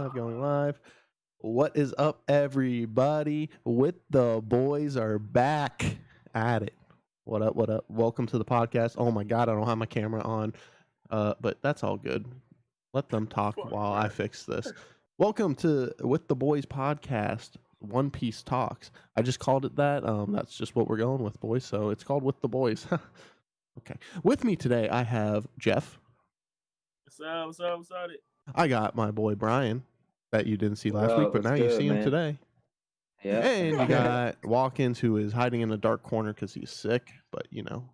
going live. What is up, everybody? With the boys are back at it. What up, what up? Welcome to the podcast. Oh my God, I don't have my camera on, but that's all good. Let them talk while I fix this. Welcome to With the Boys podcast, One Piece Talks. I just called it that. That's just what we're going with, boys. So it's called With the Boys. Okay. With me today, I have Jeff. What's up? I got my boy Brian that you didn't see last What week, up? but What's now you good, see him man? today. Yeah. And you got Watkins, who is hiding in a dark corner because he's sick, but you know,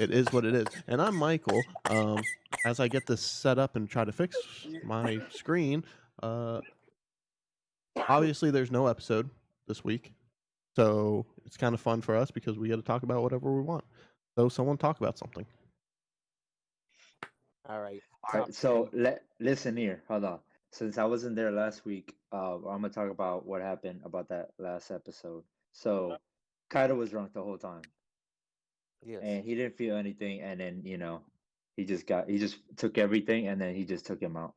it is what it is. And I'm Michael. As I get this set up and try to fix my screen, obviously there's no episode this week, so it's kind of fun for us because we get to talk about whatever we want. So someone talk about something. All right. All right. So listen here. Hold on. Since I wasn't there last week, I'm gonna talk about what happened about that last episode. So Kaido was drunk the whole time, Yes. and he didn't feel anything. And then he just took everything, and then he just took him out.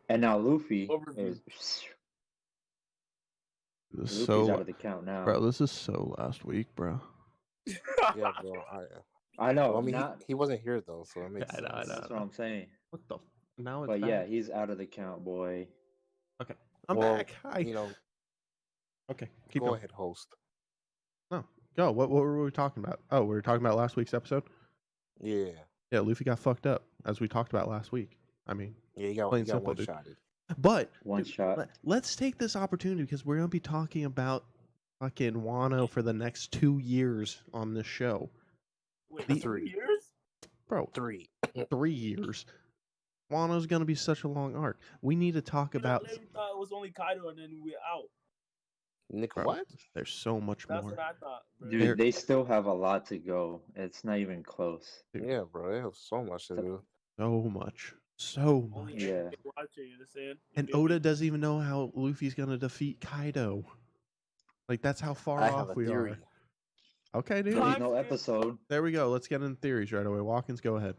And now Luffy Overview. Luffy's So, out of the count now. bro, this is so last week, bro. Yeah, bro. I know. Well, I mean, not, he wasn't here though, so it makes I know, sense. that's what I'm saying. What the? Now it's But back? yeah, he's out of the count, boy. Okay, I'm Well, back. Hi. You know, Okay, keep go going. ahead, host. No, go. What were we talking about? Oh, we were talking about last week's episode. Yeah. Yeah, Luffy got fucked up, as we talked about last week. I mean, Yeah, you got plain simple, one dude. shotted. But One dude, shot. let's take this opportunity because we're gonna be talking about fucking Wano for the next 2 years on this show, Wait, The- 3 years? bro. 3. 3 years. Wano's gonna be such a long arc. We need to talk about. I thought it was only Kaido and then we're out. Nick, Bro, what? There's so much That's more. what I thought, bro. Dude, There- they still have a lot to go. It's not even close. Dude. Yeah, bro. They have so much to do. So much. So Only much. Yeah. watching, you understand? And Oda doesn't even know how Luffy's gonna defeat Kaido. Like that's how far I have off a we theory. are. Okay, dude. There's Time no skip. episode. There we go. Let's get into theories right away. Watkins, go ahead.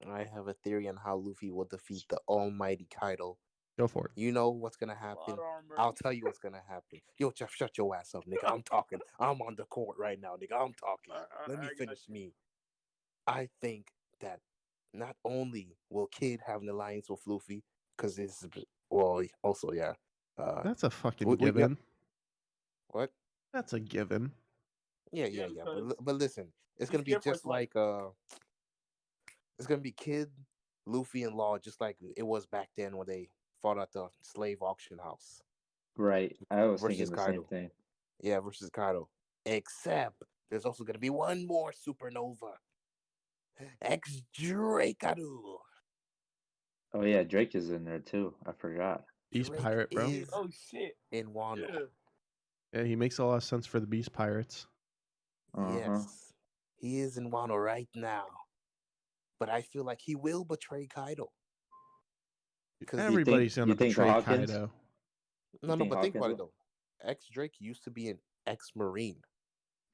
I have a theory on how Luffy will defeat the almighty Kaido. Go for it. You know what's gonna happen. Plot armor. I'll tell you what's gonna happen. Yo, Jeff, shut your ass up, nigga. I'm talking. I'm on the court right now, nigga. I'm talking. Let me I got finish you. me. I think that not only will Kid have an alliance with Luffy, because it's also That's a fucking we got- given. what? That's a given. Yeah. Yeah, because But listen, it's he's gonna be here for just his life. like it's gonna be Kid, Luffy, and Law, just like it was back then when they fought at the slave auction house. Right. I was Versus thinking the Kaido. same thing. Yeah, versus Kaido. Except there's also gonna be one more supernova. Ex Drakeadu. Oh yeah, Drake is in there too. I forgot. Beast Drake pirate, bro. is Oh shit. in Wano. Yeah. Yeah, he makes a lot of sense for the Beast Pirates. Yes, he is in Wano right now. But I feel like he will betray Kaido. Because Everybody's you gonna think betray Hawkins? Kaido. no, think but think about Hawkins it though. Ex Drake used to be an ex-marine,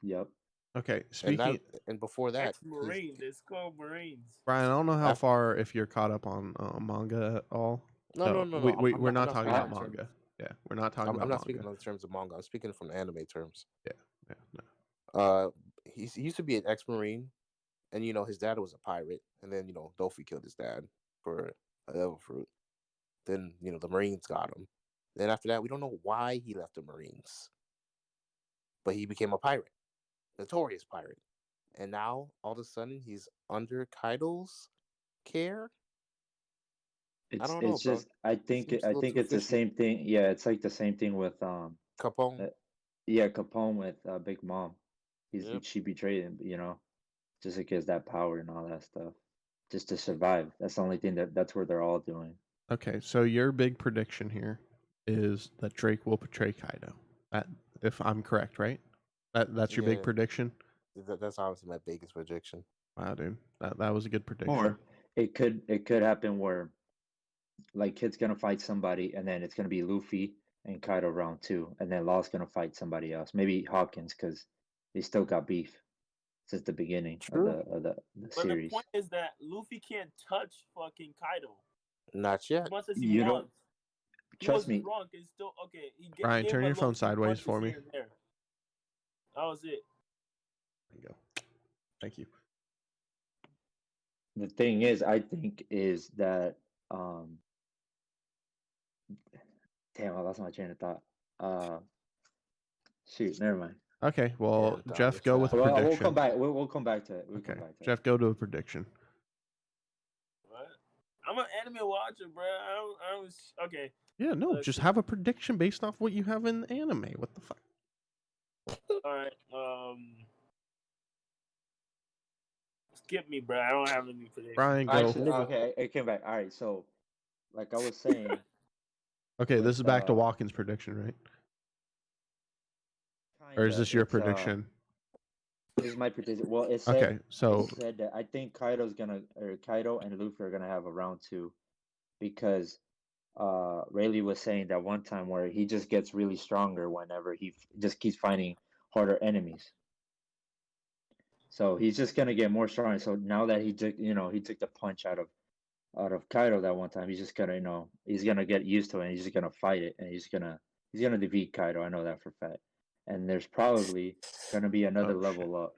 Yep. Okay, and speaking, and before that, Ex-Marine. It's called Marines. Brian, I don't know how Af- far if you're caught up on manga at all. no. We're not talking about speaking in manga. terms- Yeah, we're not talking I'm about not manga. speaking in terms of manga. I'm speaking from anime terms. Yeah, no. He used to be an ex-marine, and his dad was a pirate, and then Dolphy killed his dad for a devil fruit. Then the Marines got him. Then after that, we don't know why he left the Marines, but he became a pirate, notorious pirate, and now all of a sudden he's under Kaido's care. It's don't know, it's bro. just I think Seems a little too it's the fishy. same thing. Yeah, it's like the same thing with Capone. Capone with Big Mom. Yep. She betrayed him, just because that power and all that stuff, just to survive. That's the only thing that's where they're all doing. Okay, so your big prediction here is that Drake will betray Kaido. That, if I'm correct, right? That's your big Yeah. prediction. That's obviously my biggest prediction. Wow, dude, that was a good prediction. Or it could happen where like Kid's gonna fight somebody, and then it's gonna be Luffy and Kaido round 2, and then Law's gonna fight somebody else, maybe Hawkins, because they still got beef since the beginning True. of the But series. the point is that Luffy can't touch fucking Kaido. Not yet. As much as he You don't wants. He trust was me. drunk and still okay. He Brian, gave turn him a your phone little few sideways punches for me. here and there. That was it. There you go. Thank you. The thing is, I think is that damn, I lost my train of thought. Shoot, never mind. Okay, well, Yeah, Jeff, go with a Well, prediction. we'll come back. We'll come back to it. We'll Okay, come back to Jeff, go to a prediction. What? I'm an anime watcher, bro. I was okay. Yeah, no, Let's just see. have a prediction based off what you have in the anime. What the fuck? All right. Skip me, bro. I don't have any predictions. Brian, it. go. Actually, okay, it came back. All right, so like I was saying, Okay, this with, is back to Watkins' prediction, right? Or is kinda, this your it's, prediction? This is my prediction. Well, it said Okay, so it said that I think Kaido and Luffy are gonna have a round 2 because Rayleigh was saying that one time where he just gets really stronger whenever he just keeps finding harder enemies. So he's just gonna get more stronger. So now that he took the punch out of Kaido that one time, he's just gonna he's gonna get used to it and he's just gonna fight it and he's gonna defeat Kaido. I know that for a fact. And there's probably gonna be another Oh, level up.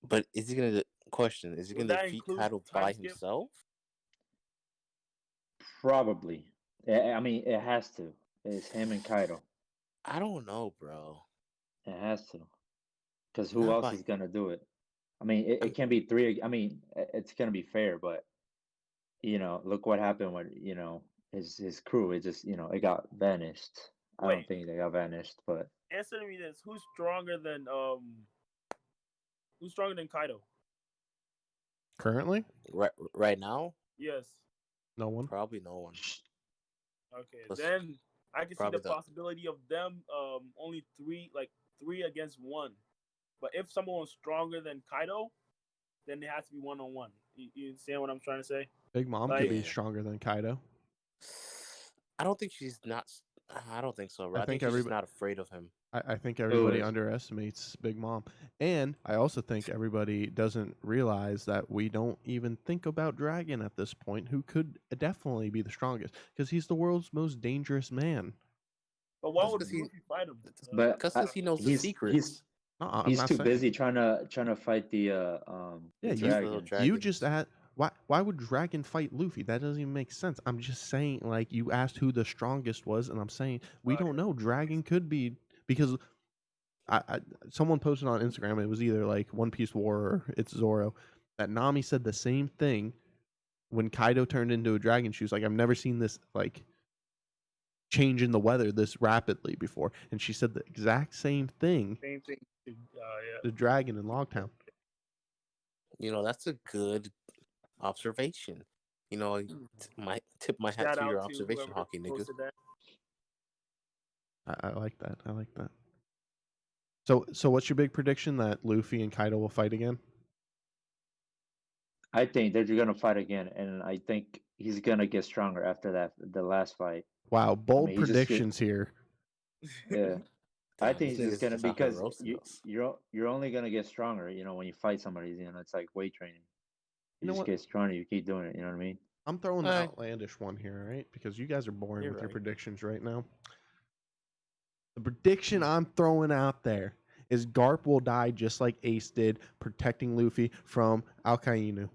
But is he gonna question? Is he Would gonna that defeat include Kaido time by skip? himself? Probably. I mean, it has to. It's him and Kaido. I don't know, bro. It has to. Because who Not else by. is gonna do it? I mean, it can be 3. I mean, it's gonna be fair, but look what happened when his crew. It just it got vanished. I don't Wait, think they got vanished, but answer me this: Who's stronger than Kaido? currently, Right now, Yes. no one. probably no one. Okay. Plus, Then I can see probably the possibility of them only three against one. But if someone was stronger than Kaido, then it has to be 1-on-1. You understand what I'm trying to say? Big Mom Like, could be Yeah. stronger than Kaido. I don't think she's not. I don't think so, bro. I I think think she's just not afraid of him. I think everybody is? underestimates Big Mom. And I also think everybody doesn't realize that we don't even think about Dragon at this point, who could definitely be the strongest, because he's the world's most dangerous man. but why Just would 'cause he- Luffy fight him? But Because he knows the secrets. No, I'm he's not too saying. busy trying to fight the Yeah, These little dragon. You dragons. just asked why would Dragon fight Luffy? That doesn't even make sense. I'm just saying, like, you asked who the strongest was, and I'm saying we don't know. Dragon could be, because someone posted on Instagram, it was either like One Piece War or it's Zoro, that Nami said the same thing when Kaido turned into a dragon. She was like, I've never seen this like change in the weather this rapidly before, and she said the exact same thing Same thing. Yeah. to Dragon in Logtown. That's a good observation. My tip my hat Shout to out your to observation, whoever hockey nigga. posted that. I like that. I like that. So what's your big prediction, that Luffy and Kaido will fight again? I think they're gonna fight again, and I think he's gonna get stronger after the last fight. Wow, bold he just get- predictions here. Yeah, I Damn, think this he's just nigga's gonna just out here because roasting us. you're only gonna get stronger. When you fight somebody, it's like weight training. You know just what? get stronger. You keep doing it. You know what I mean? I'm throwing the Alright. outlandish one here, right? Because you guys are boring You're with your right. predictions right now. The prediction I'm throwing out there is Garp will die just like Ace did, protecting Luffy from Alkainu.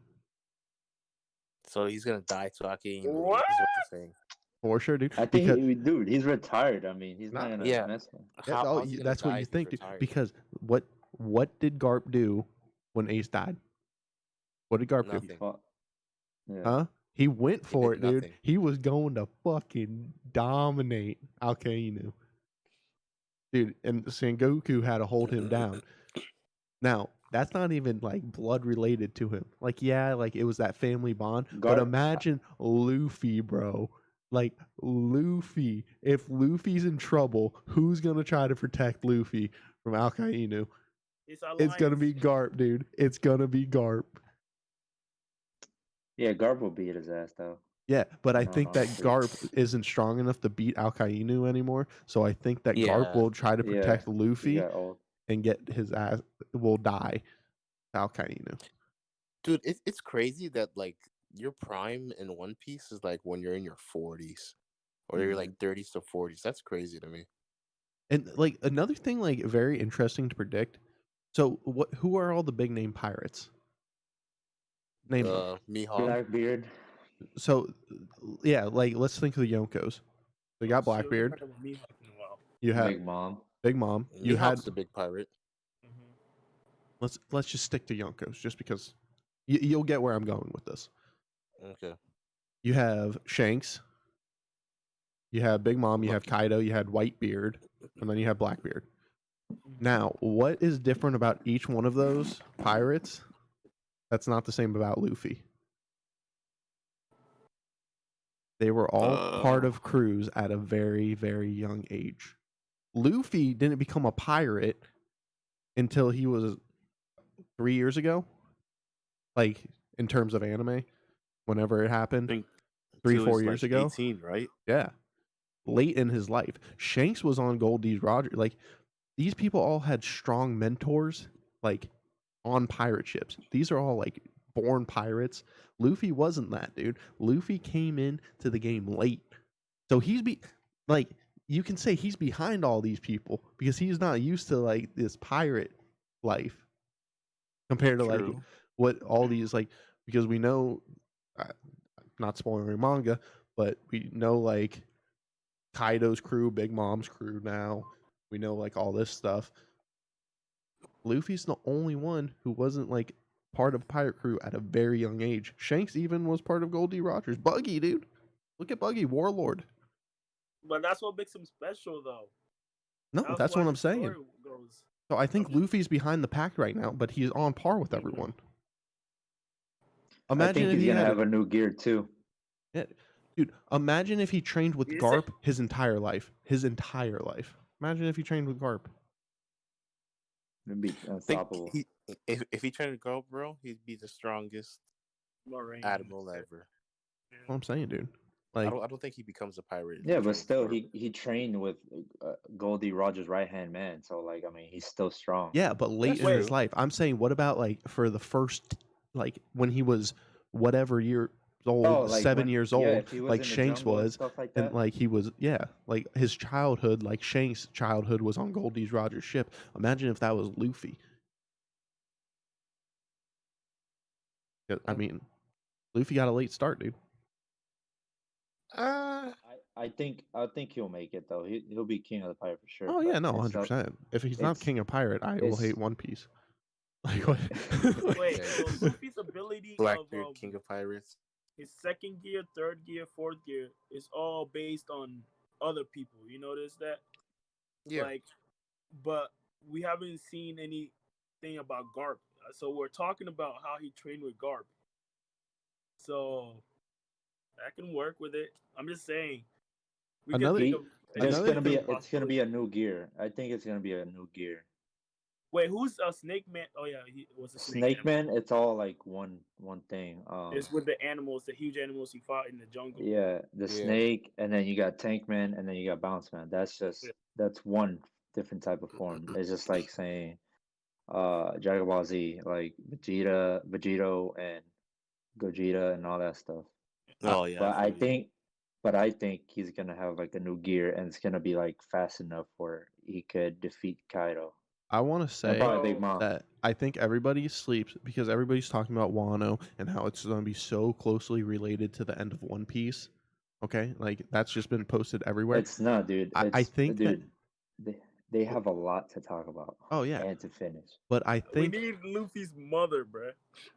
So he's gonna die to Aki. What? Is what you're saying. For sure, dude. I think, dude, he's retired. I mean, he's not gonna Yeah. mess with him. How's he gonna that's what die you if he's think, dude. retired? Because what did Garp do when Ace died? What did Garp He Nothing. do? fought. Yeah. Huh? He went for it, did dude. nothing. He was going to fucking dominate Alkainu. Dude, and Sengoku had to hold him down. Now, that's not even like blood related to him. Like, yeah, like it was that family bond. But Garp- imagine Luffy, bro. Like Luffy. If Luffy's in trouble, who's gonna try to protect Luffy from Alkainu? It's gonna be Garp, dude. It's gonna be Garp. Yeah, Garp will beat his ass though. Yeah, but I No, think that honestly. Garp isn't strong enough to beat Alkainu anymore. So I think that Garp Yeah. will try to protect He Luffy got old. and get his ass will die. Alkainu. Dude, it's crazy that like your prime in One Piece is like when you're in your 40s or you're like 30s to 40s. That's crazy to me. And like another thing, like very interesting to predict. So, who are all the big name pirates? Name them. Mihawk. Blackbeard. So, yeah, like let's think of the Yonkos. So you got Shit, we haven't Blackbeard. heard about Mihawk in a while. You had Big Mom. Big Mom. You had Mihawk's the big pirate. let's just stick to Yonkos just because you'll get where I'm going with this. Okay. You have Shanks. You have Big Mom. You have Kaido. You had Whitebeard, and then you have Blackbeard. Now, what is different about each one of those pirates? That's not the same about Luffy. They were all part of crews at a very, very young age. Luffy didn't become a pirate until he was 3 years ago. Like, in terms of anime, whenever it happened. I think 3-4 years ago. 18, right? Yeah. Late in his life. Shanks was on Goldie's Roger. Like, these people all had strong mentors, like, on pirate ships. These are all, like, born pirates. Luffy wasn't that, dude. Luffy came in to the game late. So like, you can say he's behind all these people because he's not used to, like, this pirate life compared to, like, True. what all these, like, because we know, not spoiling manga, but we know, like, Kaido's crew, Big Mom's crew now. We know, like, all this stuff. Luffy's the only one who wasn't, like, part of pirate crew at a very young age. Shanks even was part of Goldie Rogers. Buggy, dude. Look at Buggy, Warlord. But that's what makes him special, though. No, that's what why I'm the story saying. goes. So I think Luffy's behind the pack right now, but he's on par with everyone. I Imagine think if he's he gonna had have a new gear too. Yeah, dude, imagine if he trained with Is it? Garp his entire life. His entire life. Imagine if he trained with Garp. It'd be I think unstoppable. if he tried to go, bro, he'd be the strongest Marine. admiral ever. That's what I'm saying, dude. I Like, don't think he becomes a pirate. if he Yeah, but trains still, with he trained with Goldie Rogers' right hand man. So like, I mean, he's still strong. yeah, but late That's in his true. life. I'm saying, what about, like, for the first, like, when he was whatever year old, Oh, like 7 when- years yeah, old, if he was like in the Shanks jungle and was, stuff like and that. like he was, yeah, like his childhood, like Shanks' childhood was on Goldie's Rogers ship. Imagine if that was Luffy. I mean, Luffy got a late start, dude. I think he'll make it though. He'll be king of the pirate for sure. Oh yeah, but no, it's up- 100%. If he's not it's- king of pirate, I will it's- hate One Piece. Like what? Wait, Yeah. so Luffy's ability Blackbeard, of king of pirates. his second gear, third gear, fourth gear is all based on other people. You notice that? Yeah. Like, but we haven't seen anything about Garp. So we're talking about how he trained with Garp. So I can work with it. I'm just saying. We Another- can He- think of There's Another gonna be thing- it's gonna be a new gear. I think it's gonna be a new gear. Wait, who's Snake Man? Oh yeah, he was a Snake Man, it's all like one thing. It's with the animals, the huge animals he fought in the jungle. Yeah, the Yeah. snake, and then you got Tank Man, and then you got Bounce Man. That's just Yeah. that's one different type of form. It's just like saying Dragon Ball Z, like Vegito and Gogeta and all that stuff. Oh yeah. But feel you. I think he's gonna have like a new gear, and it's gonna be like fast enough where he could defeat Kaido. I want to And say probably Big Mom. that I think everybody sleeps because everybody's talking about Wano and how it's going to be so closely related to the end of One Piece. Okay, like that's just been posted everywhere. It's not, dude. I think that- dude, they have a lot to talk about. Oh, yeah. and to finish. But I We think need Luffy's mother, bruh.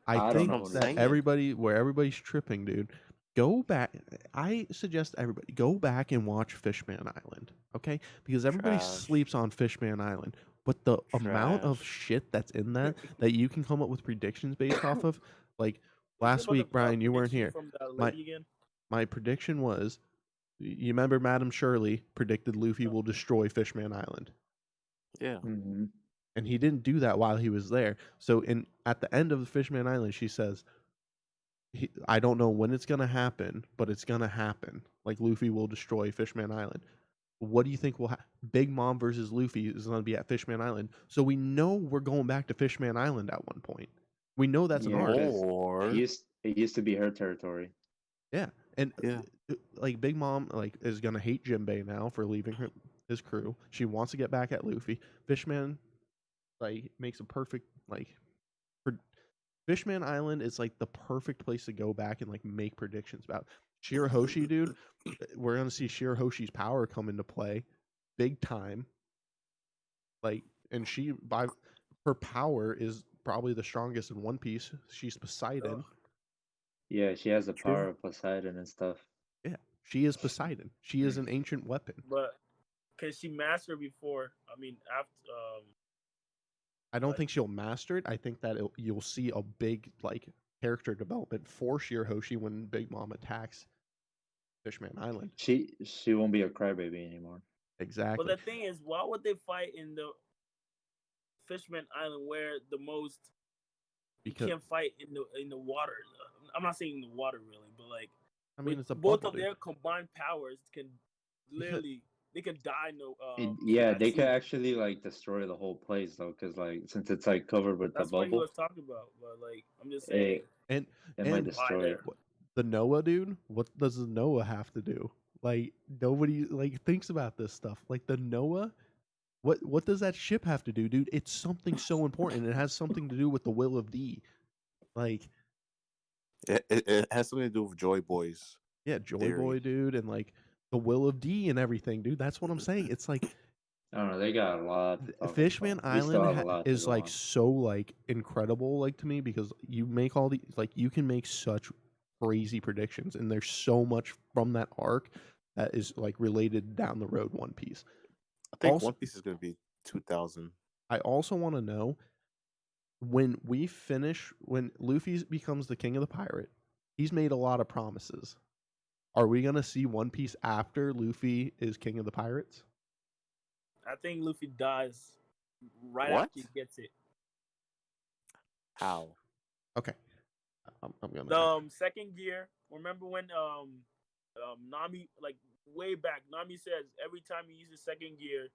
I don't think know. that where everybody's tripping, dude. Go back. I suggest everybody go back and watch Fishman Island, okay? Because everybody Trash. sleeps on Fishman Island, but the amount of Trash. shit that's in that you can come up with predictions based off of, like last What about week, the Brian, you weren't prediction here. From the My- lady again? My prediction was, you remember Madam Shirley predicted Luffy Oh. will destroy Fishman Island. Yeah. Mhm. And he didn't do that while he was there. So at the end of the Fishman Island, she says, I don't know when it's going to happen, but it's going to happen. Like, Luffy will destroy Fishman Island. What do you think will happen? Big Mom versus Luffy is going to be at Fishman Island. So we know we're going back to Fishman Island at one point. We know that's an Yeah, arc. 'cause Or it used to be her territory. Yeah, and Yeah. like Big Mom like is gonna hate Jinbei now for leaving his crew. She wants to get back at Luffy. Fishman like makes a perfect like for Fishman Island is like the perfect place to go back and like make predictions about Shirahoshi, dude. We're gonna see Shirahoshi's power come into play, big time. Like, and she by her power is probably the strongest in One Piece. She's Poseidon. Oh, Yeah, she has the True. power of Poseidon and stuff. Yeah, she is Poseidon. She is an ancient weapon. but can she master before? I mean, after I don't Like- think she'll master it. I think that you'll see a big like character development for Shirahoshi when Big Mom attacks Fishman Island. She won't be a crybaby anymore. Exactly. But the thing is, why would they fight in the Fishman Island where the most Because can't fight in the water? I'm not saying in the water really, but like I mean, with it's a both bubble, of dude. their combined powers can literally they can die no. Yeah, at they sea. could actually like destroy the whole place though, because like since it's like covered with That's the what he bubble, was talking about. But like, I'm just saying. And it might and destroy there. it. the Noah dude. What does the Noah have to do? Like nobody like thinks about this stuff. Like the Noah. What does that ship have to do, dude? It's something so important. It has something to do with the will of D. Like it has something to do with Joy Boys. yeah, Joy Theory. Boy, dude, and like the will of D and everything, dude. That's what I'm saying. It's like I don't know. They got a lot to talk Fishman about. We still have a Island lot to is go like on. so like incredible, like to me because you make all the like you can make such crazy predictions, and there's so much from that arc that is like related down the road. One Piece. I think Also- One Piece is going to be 2000. I also want to know when we finish when Luffy becomes the king of the pirate. He's made a lot of promises. Are we gonna see One Piece after Luffy is king of the pirates? I think Luffy dies right What? after he gets it. How? Okay, I'm gonna. The second gear. Remember when Nami, like way back, Nami says every time he uses second gear,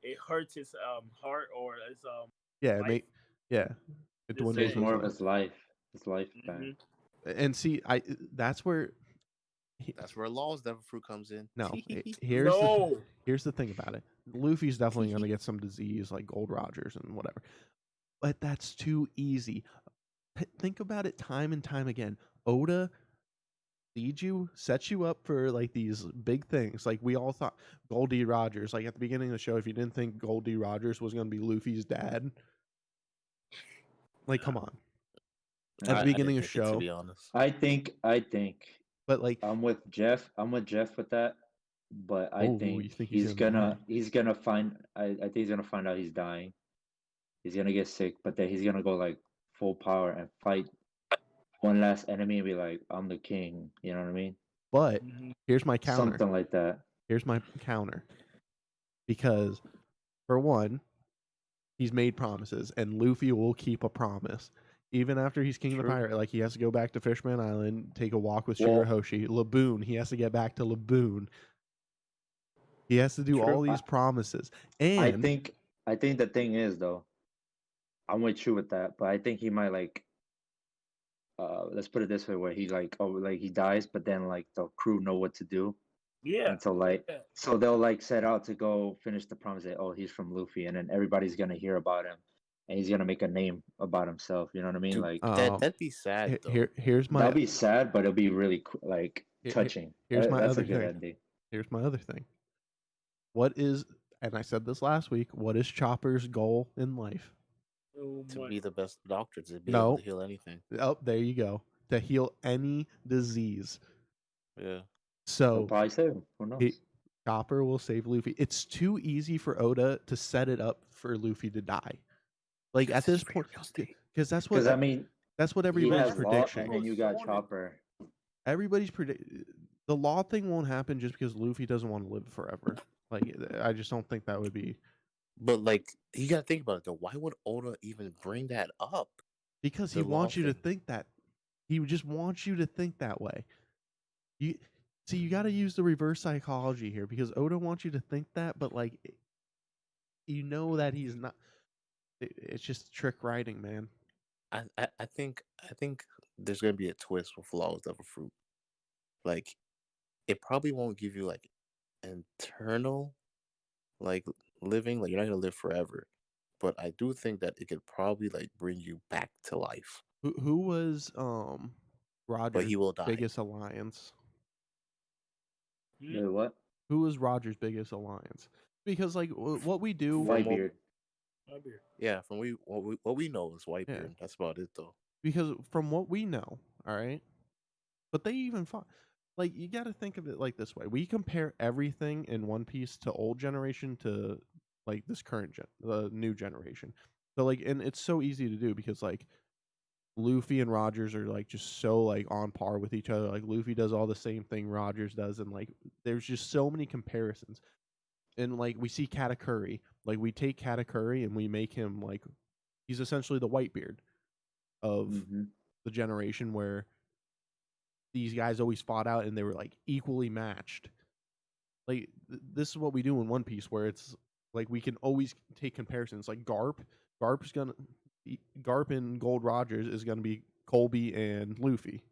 it hurts his heart or his yeah, life. mate. Yeah, it Just dwindles saying. It's his more of life. his life. His lifespan. Mhm. And see, that's where. That's where Law's Devil Fruit comes in. No, here's No. here's the thing about it. Luffy's definitely gonna get some disease like Gold Rogers and whatever, but that's too easy. Think about it time and time again. Oda sets you up for like these big things. Like we all thought Goldie Rogers, like at the beginning of the show, if you didn't think Goldie Rogers was going to be Luffy's dad, like come on. At the beginning of I didn't think it, show, to be honest. I think but like I'm with Jeff. I'm with Jeff with that. But I Oh, think you think he's he's gonna gonna find I think he's gonna find out he's dying. He's gonna get sick, but then he's gonna go like full power and fight one last enemy and be like, I'm the king. You know what I mean? but Mhm. here's my counter. Something like that. Here's my counter. Because for one, he's made promises and Luffy will keep a promise. Even after he's king of the True. pirate, like he has to go back to Fishman Island, take a walk with Well- Shirahoshi. Laboon, he has to get back to Laboon. He has to do True. all these promises. And I think the thing is though, I'm with you with that, but I think he might like let's put it this way where he like he dies, but then like the crew know what to do. Yeah. And so like Yeah. so they'll like set out to go finish the promise that he's from Luffy, and then everybody's gonna hear about him and he's gonna make a name about himself. You know what I mean? Dude, like that'd be sad though. here's my that'll be sad, but it'll be really like Here- touching. here's my That's other a good thing. ending. Here's my other thing. What is, and I said this last week, what is Chopper's goal in life? Oh To my- be the best doctor, to be No. able to heal anything. Oh, there you go. To heal any disease. Yeah. They'll So probably save him. Who knows? Chopper will save Luffy. It's too easy for Oda to set it up for Luffy to die. Like at this point, because that's what Because I mean, that's what he everybody's has Law, prediction. and then you got Someone- Chopper. Everybody's the Law thing won't happen just because Luffy doesn't want to live forever. Like I just don't think that would be But like, you gotta think about it though. Why would Oda even bring that up? because he The Law wants you to thing. think that. He just wants you to think that way. You see, you got to use the reverse psychology here because Oda wants you to think that, but like, you know that he's not. It's just trick writing, man. I think there's gonna be a twist with Laws of a Fruit. Like it probably won't give you like internal like living, like you're not gonna live forever. But I do think that it could probably like bring you back to life. Who was But Roger's he will die. biggest alliance? Hmm? Wait, what? Who was Roger's biggest alliance? Because like what we do, From Whitebeard. Right here. Yeah, from what we know is Whitebeard. Yeah. That's about it though. because from what we know, all right, but they even fought. Like you got to think of it like this way: we compare everything in One Piece to old generation to like this current the new generation. So like, and it's so easy to do because like Luffy and Rogers are like just so like on par with each other. Like Luffy does all the same thing Rogers does, and like there's just so many comparisons. And like we see Katakuri, like we take Katakuri and we make him like he's essentially the Whitebeard of Mm-hmm. the generation where these guys always fought out and they were like equally matched. Like this is what we do in One Piece, where it's like we can always take comparisons. Like Garp and Gold Rogers is gonna be Colby and Luffy.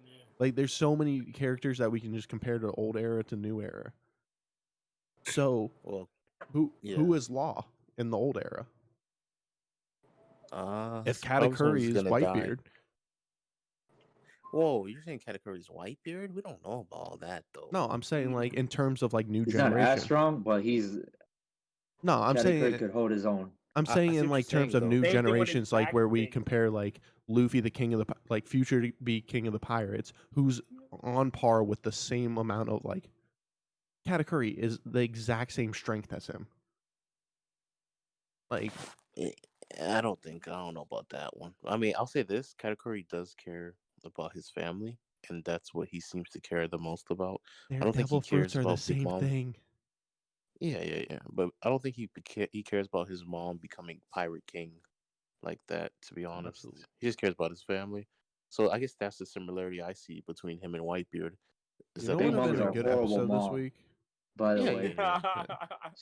Yeah. Like there's so many characters that we can just compare to old era to new era. So Well, who yeah. is Law in the old era? If someone's Katakuri is gonna die. Whitebeard, Whoa, you're saying Katakuri's Whitebeard? We don't know about all that though. no, I'm saying like in terms of like new He's not generation. as strong, but he's No, I'm Katakuri saying could hold his own. I'm I saying see in what like you're terms saying, of though. new Same thing with his generations, like where we back thing. compare like Luffy, the king of the like future to be king of the pirates, who's on par with the same amount of like Katakuri is the exact same strength as him. Like Eh, I don't know about that one. I mean, I'll say this: Katakuri does care about his family, and that's what he seems to care the most about. their I don't think he devil fruits cares are the about Big same Mom. thing. Yeah. But I don't think he cares about his mom becoming Pirate King like that. To be honest, Absolutely. he just cares about his family. So I guess that's the similarity I see between him and Whitebeard. Is You that know they what Big would have both Mom's been a a care good about. horrible episode this mom, week? by the Yeah, way.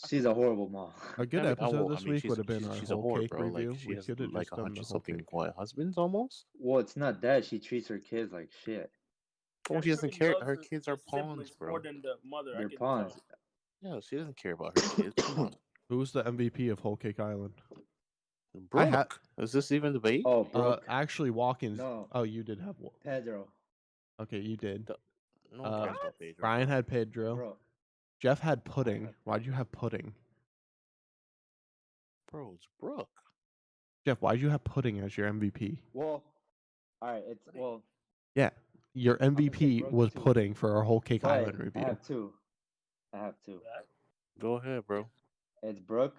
She's a horrible mom. A good I episode mean, this week would have been our she's a whole whore, cake bro. Like review. she We has could have like just done the 100 whole something cake. husbands almost. Well, it's not that she treats her kids like shit. Well, she doesn't Katakuri care. loves Her kids are his siblings pawns, more bro. than the mother. I They're can pawns. tell. Yeah, she doesn't care about her kids. Come on, Who's the MVP of Whole Cake Island? Brooke. Is this even debate? Oh, Brooke. Actually, Watkins. No. Oh, you did have one. Pedro. Okay, you did. No one cares about Pedro. Brian had Pedro. Bro. Jeff had Pudding. Why'd you have Pudding? Bro, it's Brooke. Jeff, why'd you have Pudding as your MVP? Well, all right. Yeah, your gonna say MVP Brooke was too. Pudding for our Whole Cake But Island I review. have two. Go ahead, bro. It's Brooke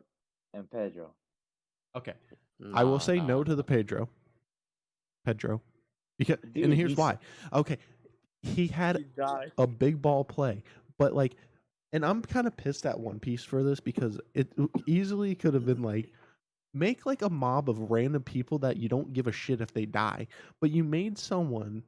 and Pedro. Okay, I will Nah, say no nah. to the Pedro. Because, Dude, and here's he's- why. Okay, he had He died. a big ball play, but like, and I'm kind of pissed at One Piece for this because it easily could have been like, make like a mob of random people that you don't give a shit if they die, but you made someone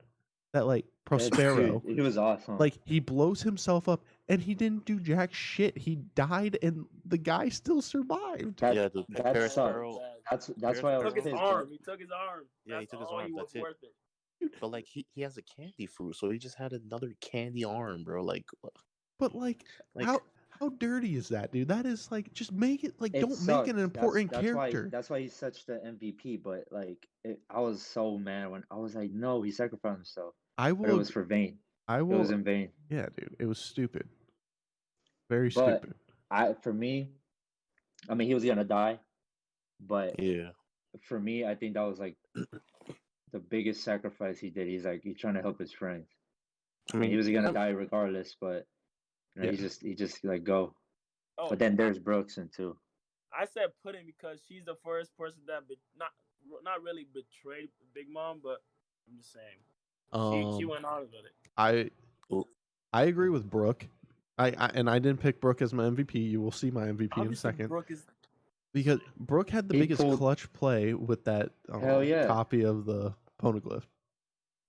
that like Prospero, Dude, he was awesome. like he blows himself up and he didn't do jack shit. He died and the guy still survived. that, Yeah, dude, that Perisparrow- sucked. That's why I He was took his pissed. arm. He took his arm. Yeah, he That's took his all arm, He was that's it. worth it. But like he has a candy fruit, so he just had another candy arm, bro. Like But like how dirty is that, dude? That is like just make it like It don't sucked. make an important that's character. That's why he's such the MVP. But like, I was so mad when I was like, no, he sacrificed himself. I But it will. was for vain. I It will. was in vain. Yeah, dude, it was stupid. Very But stupid. for me, I mean, he was gonna die. But yeah. for me, I think that was like the biggest sacrifice he did. He's trying to help his friends. I mean, He was gonna die regardless, but Yeah. he just like go. Oh, But then there's Brooklyn too. I said Pudding because she's the first person that not really betrayed Big Mom, but I'm just saying she went out of it. I agree with Brooke. I didn't pick Brooke as my MVP. You will see my MVP in a Obviously, second. Brooke is Because Brooke had the He biggest pulled- clutch play with that Hell yeah. copy of the poneglyph.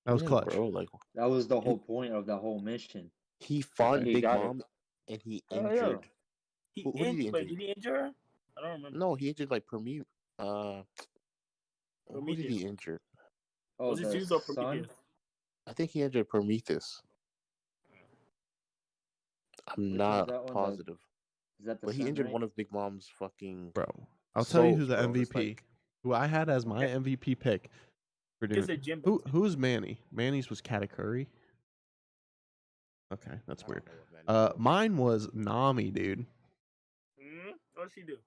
That was yeah, clutch. bro. Like That was the whole point of the whole mission. he fought He Big got it. Mom and he Oh, yeah. injured. Who did he Wait, injure? did he injure her? I don't remember. No, he injured like Permi. Who did he Prometheus. injure? Oh, Was it the Zeus or sun. Prometheus? I think he injured Prometheus. I'm Which one's not that one? positive. Is that the But he sun, injured right? one of Big Mom's fucking Bro, I'll tell you who souls, the bro. It's MVP, like, who I had as my MVP pick for You can doing. say Jimbo. Who's Manny? Manny's was Katakuri. Okay, that's I weird. don't know what man was. Mine was Nami, dude. What'd she do?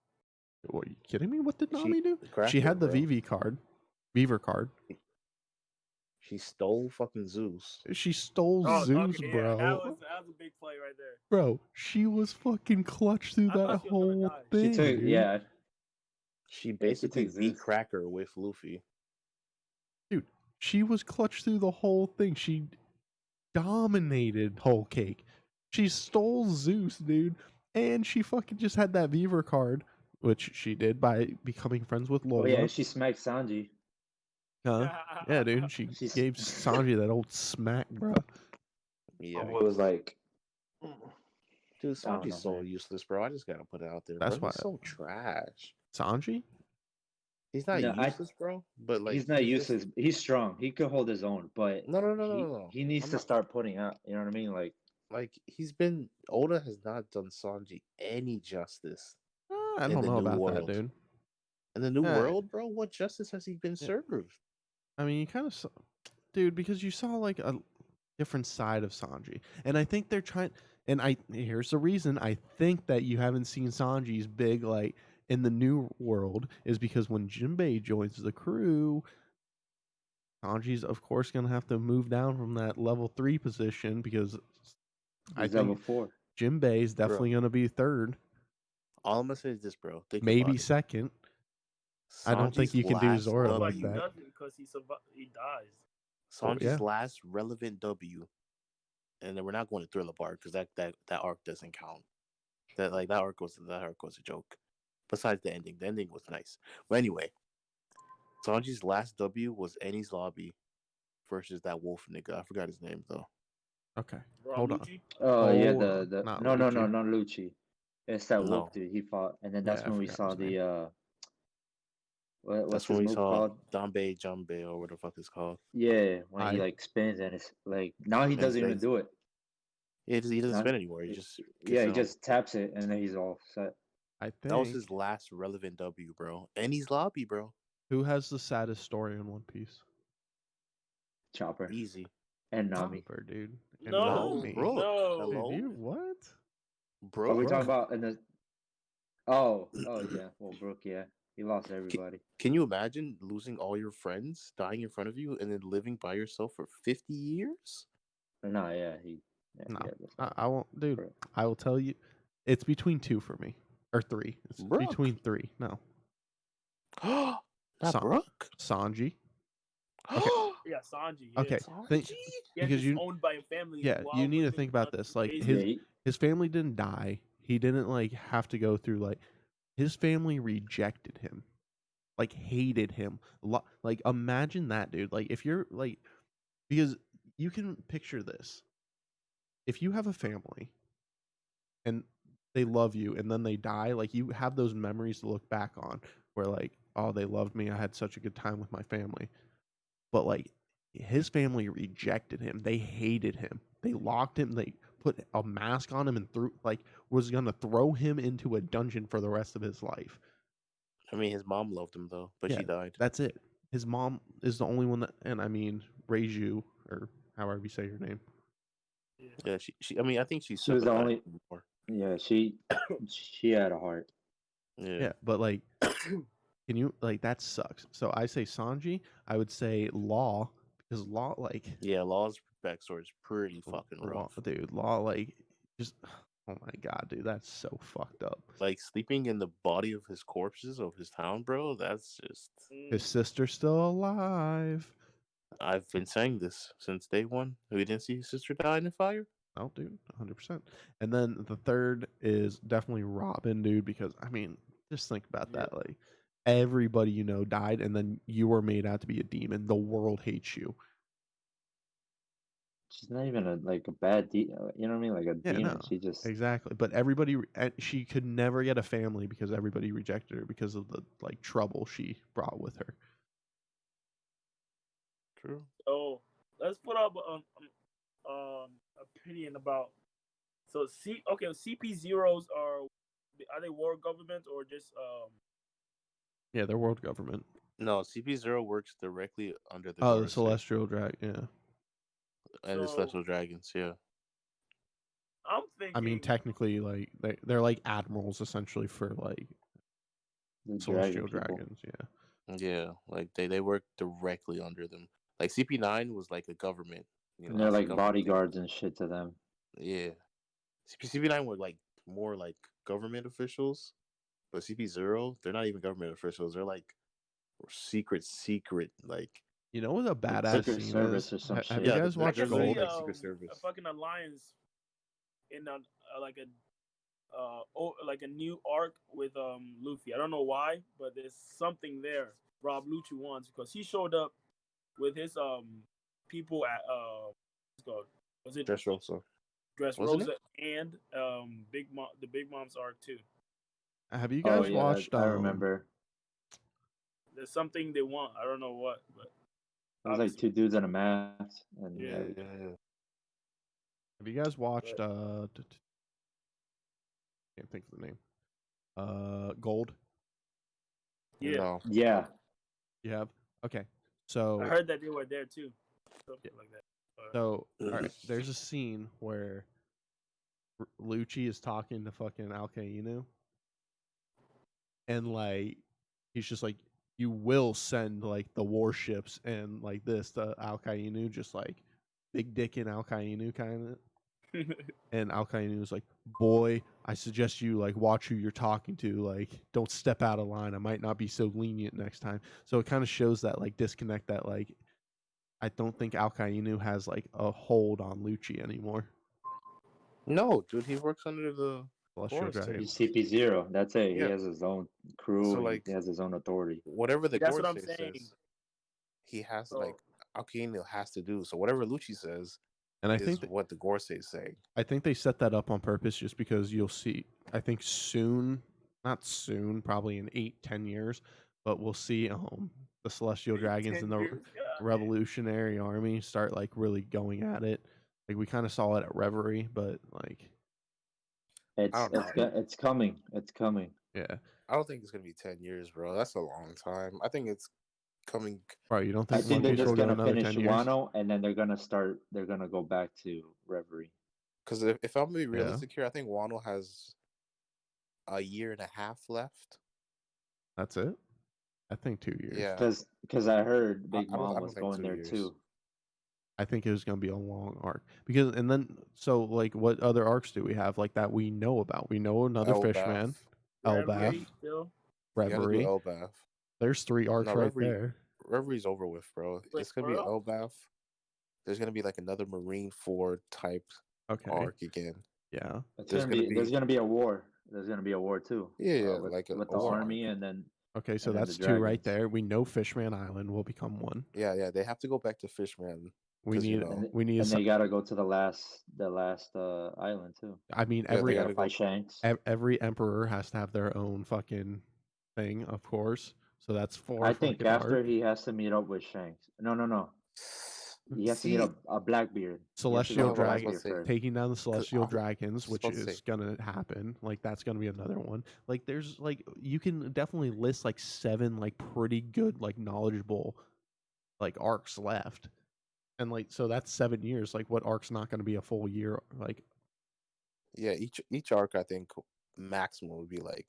What, are you kidding me? What did She Nami do? cracked She him, had the bro. VV card, Beaver card. She stole fucking Zeus. She stole Oh, Zeus, okay, yeah, bro. that was a big play right there. Bro, she was fucking clutch through I that thought she was gonna whole die. thing, She took, dude. yeah. She she basically took beat Zeus. Cracker with Luffy. Dude, she was clutch through the whole thing. She dominated Whole Cake. She stole Zeus, dude. And she fucking just had that Beaver card, which she did by becoming friends with Oh Lola. yeah, she smacked Sanji. Huh? Yeah, dude. She She's- gave Sanji that old smack, bro. Yeah. Oh, it was like, Dude, I don't Sanji's know, so man. useless, bro. I just gotta put it out there, That's bro. why- He's so trash. Sanji? He's not No, useless, bro. But like he's not just- useless. He's strong. He could hold his own, but No. he needs I'm to not- start putting out. You know what I mean? Like, Oda has not done Sanji any justice I in don't the know new about world. that, dude. In the new Uh, world, bro. What justice has he been Yeah. served? I mean, you kind of saw, dude, because you saw like a different side of Sanji, and I think they're trying. And here's the reason I think that you haven't seen Sanji's big like in the new world is because when Jinbei joins the crew, Sanji's of course gonna have to move down from that level 3 position because I he's think level 4. Jinbei is definitely gonna be third, All I'm gonna say is this, bro. Think maybe about it. second. I don't think Sanji's you can do last Zoro But like he that. doesn't because he dies. Sanji's yeah. last relevant W, and then we're not going to Thriller Bark because that arc doesn't count. That arc was a joke. Besides the ending was nice. But anyway, Sanji's last W was Annie's Lobby versus that wolf nigga. I forgot his name though. Okay, Bro, hold on. Lucci? Oh yeah, Hold on. the Not no, Lucci. not Lucci. It's that No. wolf dude. He fought, and then that's Yeah, I when we forgot saw his name. the what's That's his when we move saw called? Dambe Jumbe or whatever the fuck it's called. Yeah, when he I- like spins and it's like now he And doesn't even spins. do it. He doesn't Not- spin anymore. He just Yeah, he gets it just taps it and then he's all set. I that was think his last relevant W, bro. Annie's Lobby, bro. who has the saddest story in One Piece? Chopper Easy. and Nami. Chopper, dude. And No, Nami. Bro. no. Hello? Dude, you what? Bro. Are we Brooke. talking about in the? Oh yeah. Well, Brooke, yeah, he lost everybody. Can you imagine losing all your friends, dying in front of you, and then living by yourself for 50 years? No, yeah, he. Yeah, No, he had this I won't, dude. Brooke. I will tell you, it's between 2 for me, or 3. It's Brooke. between 3. No, Not San- Brooke? Sanji. Yeah, Sanji. Yeah. Okay, Sanji? Yeah, because he's you, owned by a family. yeah, while you need to living think about on this. Like basic- his family didn't die. He didn't like have to go through like his family rejected him, like hated him. Like imagine that, dude. Like if you're like, because you can picture this. If you have a family and they love you and then they die, like you have those memories to look back on where like, oh, they loved me. I had such a good time with my family. But like his family rejected him. They hated him. They locked him. They put a mask on him and was going to throw him into a dungeon for the rest of his life. I mean, his mom loved him, though, but Yeah, she died. That's it. His mom is the only one that, and I mean, Reiju, or however you say your name. Yeah, she I mean, I think she She was the sympathized only. more. Yeah, she had a heart. Yeah, but like, can you, like, that sucks. So I say Sanji, I would say Law, because Law, like, Yeah, Law's backstory is pretty fucking rough. dude, Law, like, just, oh my god, dude, that's so fucked up. Like, sleeping in the body of his corpses of his town, bro, that's just... His sister's still alive. I've been saying this since day one. We didn't see his sister die in the fire? Oh, dude, 100%. And then the third is definitely Robin, dude, because, I mean, just think about that. Like, everybody you know died, and then you were made out to be a demon. The world hates you. She's not even a bad you know what I mean, like a demon. No, She just exactly. But everybody, and she could never get a family because everybody rejected her because of the like trouble she brought with her. True. So let's put up opinion about. So CP zeros are they world government or just Yeah, they're world government. No, CP0 works directly under the Oh, the Gorse Celestial Dragon. Yeah. and the so Celestial Dragons. Yeah. I'm I mean, thinking technically, like they're like admirals essentially for like The celestial dragon people. dragons. Yeah. Yeah, like they work directly under them. Like CP9 was like a government, And they're that's a like government thing. bodyguards and shit to them. Yeah, CP9 were like more like government officials, but CP0 they're not even government officials. They're like secret like You know what a Like badass Secret scene Service is? or some Have shit. you yeah, guys I watched can they're see Gold? like Secret a Service. fucking alliance in like a new arc with Luffy. I don't know why, but there's something there. Rob Lucci wants because he showed up with his people at what's it called? Was it Dressrosa, wasn't Dressrosa it? and Big Mom the Big Mom's arc too. Have you Oh guys yeah, watched I remember. There's something they want. I don't know what, but It was like obviously, two dudes in a mask and yeah. everything. Yeah. have you guys watched But, can't think of the name. Gold? yeah, No. Yeah, You have? Okay. I So heard that they were there too, something like that. so all right, there's a scene where Lucci is talking to fucking Alcainu and like he's just like you will send like the warships and like this to Alcainu just like big dick in Alcainu kind of. And Alcainu was like, "Boy, I suggest you like watch who you're talking to. Like, don't step out of line. I might not be so lenient next time." So it kind of shows that like disconnect that like I don't think Alcainu has like a hold on Lucci anymore. No, dude, he works under the Celestial Gorse. Dragon. he's CP0. That's it. He Yeah. has his own crew. So He like has his own authority. whatever the That's what Gorse I'm saying. says, he has So like Alkino has to do. So whatever Lucci says And I is think that, what the Gorse is saying. I think they set that up on purpose just because you'll see. I think soon, not soon, probably in 8-10 years, but we'll see the Celestial Dragons 10 and the years, God damn. Revolutionary Army start like really going at it. Like we kind of saw it at Reverie, but like It's I don't know. it's coming. It's coming. yeah, I don't think it's gonna be 10 years, bro. That's a long time. I think it's coming. bro. You don't I think think One they're Piece just will go gonna another finish 10 years? Wano and then they're gonna start. They're gonna go back to Reverie. Because if I'm gonna be Yeah. realistic here, I think Wano has a year and a half left. That's it. I think 2 years. Yeah, Because I heard I Big don't. Mom I was don't think going 2 there years. too. I think it was gonna be a long arc because, and then so like, what other arcs do we have like that we know about? We know another Fishman, Elbaf, Reverie still. You have to do Reverie. Elbaf. There's 3 arcs No, right Reverie. there. Reverie's over with, bro. Wait, It's gonna for be real? Elbaf. There's gonna be like another Marine 4 type Okay. arc again. Yeah. There's gonna be a war. There's gonna be a war too. Yeah, with, like with a the war army arc. and then Okay, so and then that's the 2 right dragons. there. We know Fishman Island will become 1. Yeah. They have to go back to Fishman. We 'Cause, need And, we need and they gotta go to the last island too. I mean Yeah, they They every gotta gotta go. fight Shanks. every emperor has to have their own fucking thing, of course. So that's 4 I think fucking after arcs. he has to meet up with Shanks. No. He has to meet See, up a Blackbeard. Celestial that's what I was Dragon about to say. taking down the 'Cause Celestial I was Dragons, which about to is say, gonna happen. Like that's gonna be another one. Like there's like you can definitely list like 7 like pretty good like knowledgeable like arcs left. And like so that's 7 years. Like what arc's not gonna be a full year like yeah, each arc I think maximum would be like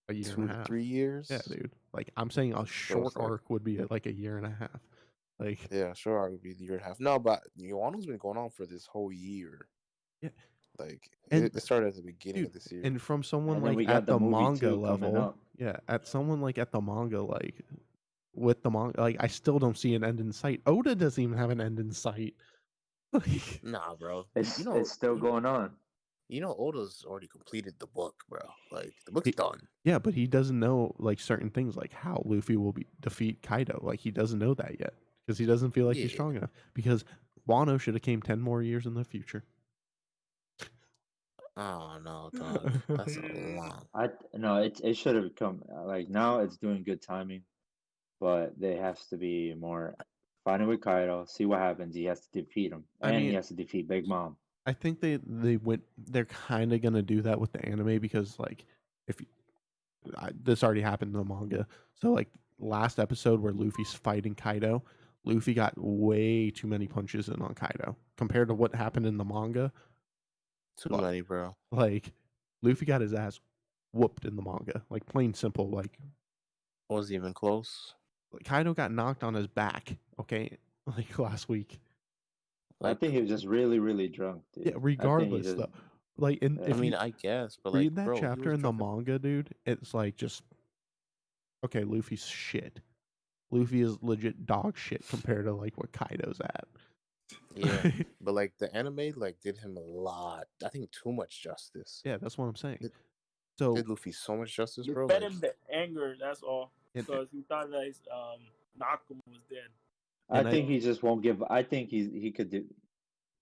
a year 2 and a to half? 3 years. Yeah, dude. Like I'm saying a short it's like- arc would be like a year and a half. Like Yeah, sure, I would be a year and a half. No, but Wano's been going on for this whole year. Yeah. Like And- it started at the beginning dude, of this year. and from someone And then like we got at the the movie manga too coming level, up. yeah, at someone like at the manga, like with the manga, like I still don't see an end in sight. Oda doesn't even have an end in sight. Like, Nah, bro. It's still going on. You know, Oda's already completed the book, bro. Like the book's He- done. yeah, but he doesn't know like certain things, like how Luffy will defeat Kaido. Like he doesn't know that yet because he doesn't feel like he's Yeah. strong enough. Because Wano should have came 10 more years in the future. Oh no, dog. That's a lot. It should have come like now. It's doing good timing, but there has to be more fighting with Kaido, see what happens. He has to defeat him, I and mean- he has to defeat Big Mom. I think they're kind of gonna do that with the anime because like if this already happened in the manga, so like last episode where Luffy's fighting Kaido, Luffy got way too many punches in on Kaido compared to what happened in the manga. Too What? many, bro. Like Luffy got his ass whooped in the manga, like plain simple. Like Wasn't even close. Kaido got knocked on his back. Okay, like last week. I Like, think he was just really, really drunk, dude. Yeah, regardless though. Like, Yeah. if I mean, you I guess, but read like, that bro, he chapter was in the drunk. manga, dude, it's like just okay. Luffy's shit. Luffy is legit dog shit compared to like what Kaido's at. Yeah, but like the anime, like did him a lot. I think too much justice. Yeah, that's what I'm saying. Did- So Did Luffy so much justice, They bro? fed Like, him the anger. That's all. And- Because he thought that Nakama was dead. I and think he just won't give. I think he could do.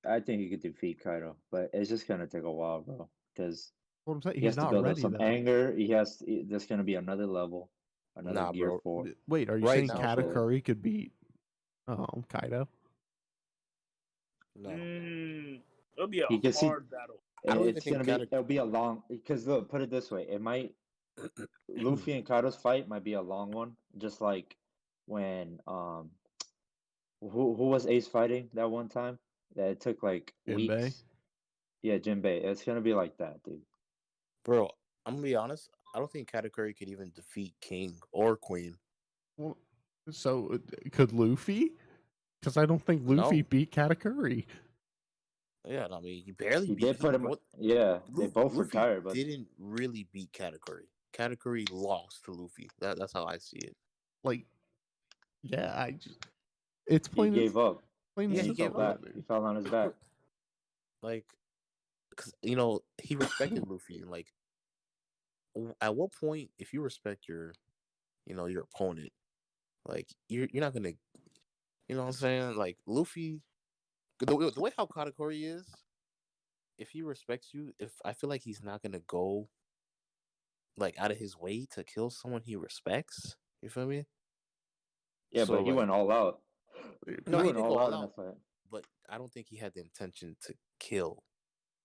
I think he could defeat Kaido, but it's just gonna take a while, bro. Because what I'm saying, he he's has to not build up ready some though. anger. There's gonna be another level, another Nah, gear bro. 4. Wait, are you Right saying now, Katakuri could beat Kaido? no. It'll be a You can see- hard battle. I don't even It's think gonna be. It'll be a long. Because look, put it this way, it might. Luffy and Kaido's fight might be a long one, just like when who was Ace fighting that one time that it took like Jinbei? weeks. Yeah, Jinbei. It's gonna be like that, dude. Bro, I'm gonna be honest. I don't think Katakuri could even defeat King or Queen. Well, so could Luffy? Because I don't think Luffy No. beat Katakuri. Yeah, I mean, he barely He beat. did put him. what- Yeah, they both Luffy retired, but didn't really beat Katakuri. Katakuri lost to Luffy. That's how I see it. Like, yeah, it's he plain. gave up. Plain Yeah, and he fell gave simple, up. back. He dude. fell on his back. Like, because he respected Luffy. And like, at what point, if you respect your opponent, like you're not gonna, you know what I'm saying? Like Luffy, the way how Katakuri is, if he respects you, if I feel like he's not gonna go like out of his way to kill someone he respects. You feel me? Yeah, So, but he like- went all out. No, he went did go all in the out. fight. But I don't think he had the intention to kill.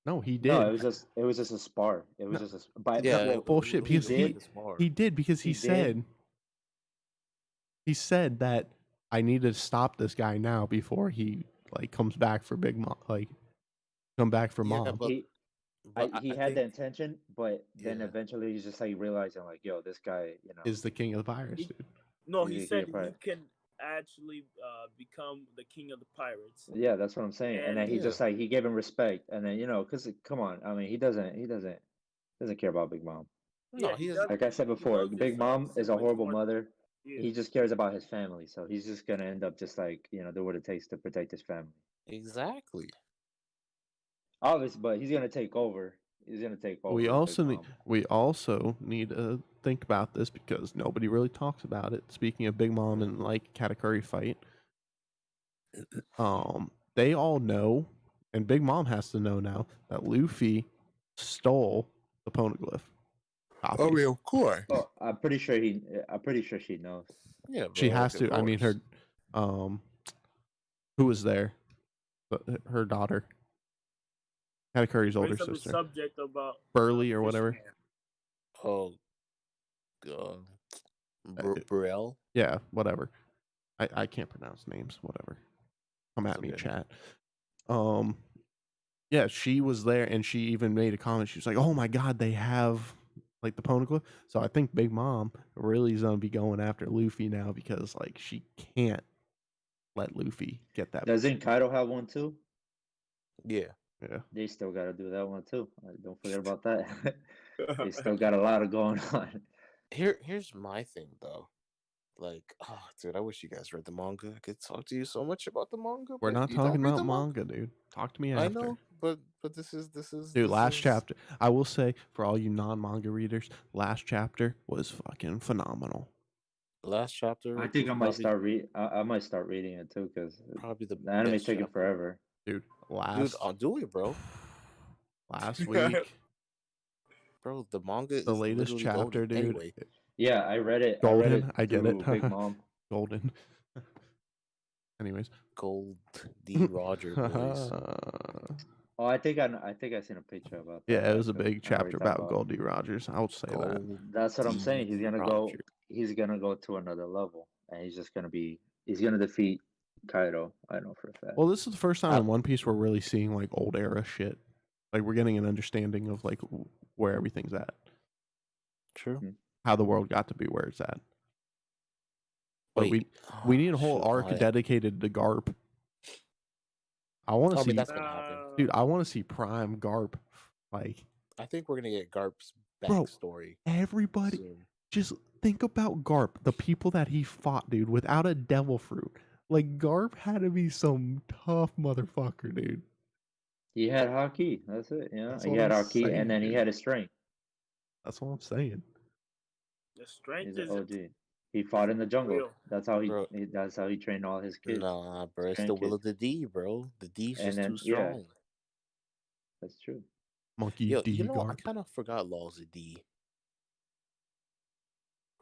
No, he did. No, it was just a spar. It was No. just a. But Yeah, well, bullshit. he Because did. he did because He did. he said that I need to stop this guy now before he like comes back for Big Mom. Like, come back for Yeah, Mom. but- He But he I had the think- intention, but then Yeah. eventually he's just like realizing like, yo, this guy, Is the king of the pirates, dude. No, He's he a said king of he can actually become the king of the pirates. yeah, that's what I'm saying. And then he Yeah. just like he gave him respect, and then because come on, I mean, he doesn't care about Big Mom. No, Yeah, he he doesn't. does. Like I said He before, loves Big his, Mom is a siblings horrible more. mother. Yeah. He just cares about his family, so he's just gonna end up just like do what it takes to protect his family. Exactly. Obviously, but he's gonna take over. He's gonna take over. We with also Big need Mom. to think about this because nobody really talks about it. Speaking of Big Mom and like Katakuri fight, they all know, and Big Mom has to know now that Luffy stole the poneglyph. Copy. of course. Oh, I'm pretty sure she knows. Yeah, bro, She has like, of to. I mean, course. her, who was there? Her daughter, Katakuri's older Brings up the sister, subject about Burley or whatever. fisherman. Oh, Burrell. Yeah, whatever. I can't pronounce names. Whatever. Come at It's me, okay. chat. Yeah, she was there, and she even made a comment. She was like, "Oh my god, they have like the poneglyph." So I think Big Mom really is gonna be going after Luffy now because like she can't let Luffy get that. Doesn't Kaido have one too? Yeah. Yeah. They still got to do that one too. Don't forget about that. They still got a lot of going on. Here's my thing though. Like, oh, dude, I wish you guys read the manga. I could talk to you so much about the manga. We're but not you don't talking read about the manga, dude. Talk to me after. I know, but this is Dude, this last is- chapter. I will say for all you non-manga readers, last chapter was fucking phenomenal. Last chapter. I think I was might probably- start I might start reading it too because Probably the the anime's best taking chapter. forever. Dude, Dude, I'll do it, bro. last week, Bro, the manga is the latest literally chapter, golden. dude. Anyway, Yeah, I read it. Golden, I read it I get it. through Big Mom. Golden. Anyways. Gold D. Roger boys. Oh, I think I seen a picture about that. Yeah, it was a actually. big I know what chapter you're talking about Goldie Rogers. I would say that. Gold That's what I'm saying. D. He's gonna go. Roger. He's gonna go to another level, and he's just gonna be. He's gonna defeat Kaido. I know for a fact. Well, this is the first time I- in One Piece we're really seeing like old era shit. Like we're getting an understanding of like where everything's at, True. how the world got to be where it's at. But Wait. we need a whole shoot, arc dedicated to Garp. I want to I see, mean, that's gonna happen. dude. I want to see Prime Garp. Like, I think we're gonna get Garp's Bro, backstory. everybody, soon. just think about Garp, the people that he fought, dude, without a devil fruit. Like Garp had to be some tough motherfucker, dude. He had hockey. That's it. Yeah, That's he what had I'm hockey, saying, and then he dude. had his strength. That's what I'm saying. The strength He's an is OG. He fought in the jungle. real. That's how Bro. That's how he trained all his kids. Nah, bro, it's the will grandkids. of the D, bro. The D's And just then too strong. That's true. Monkey Yo, D you know, I Garp. kind of forgot Law's a D.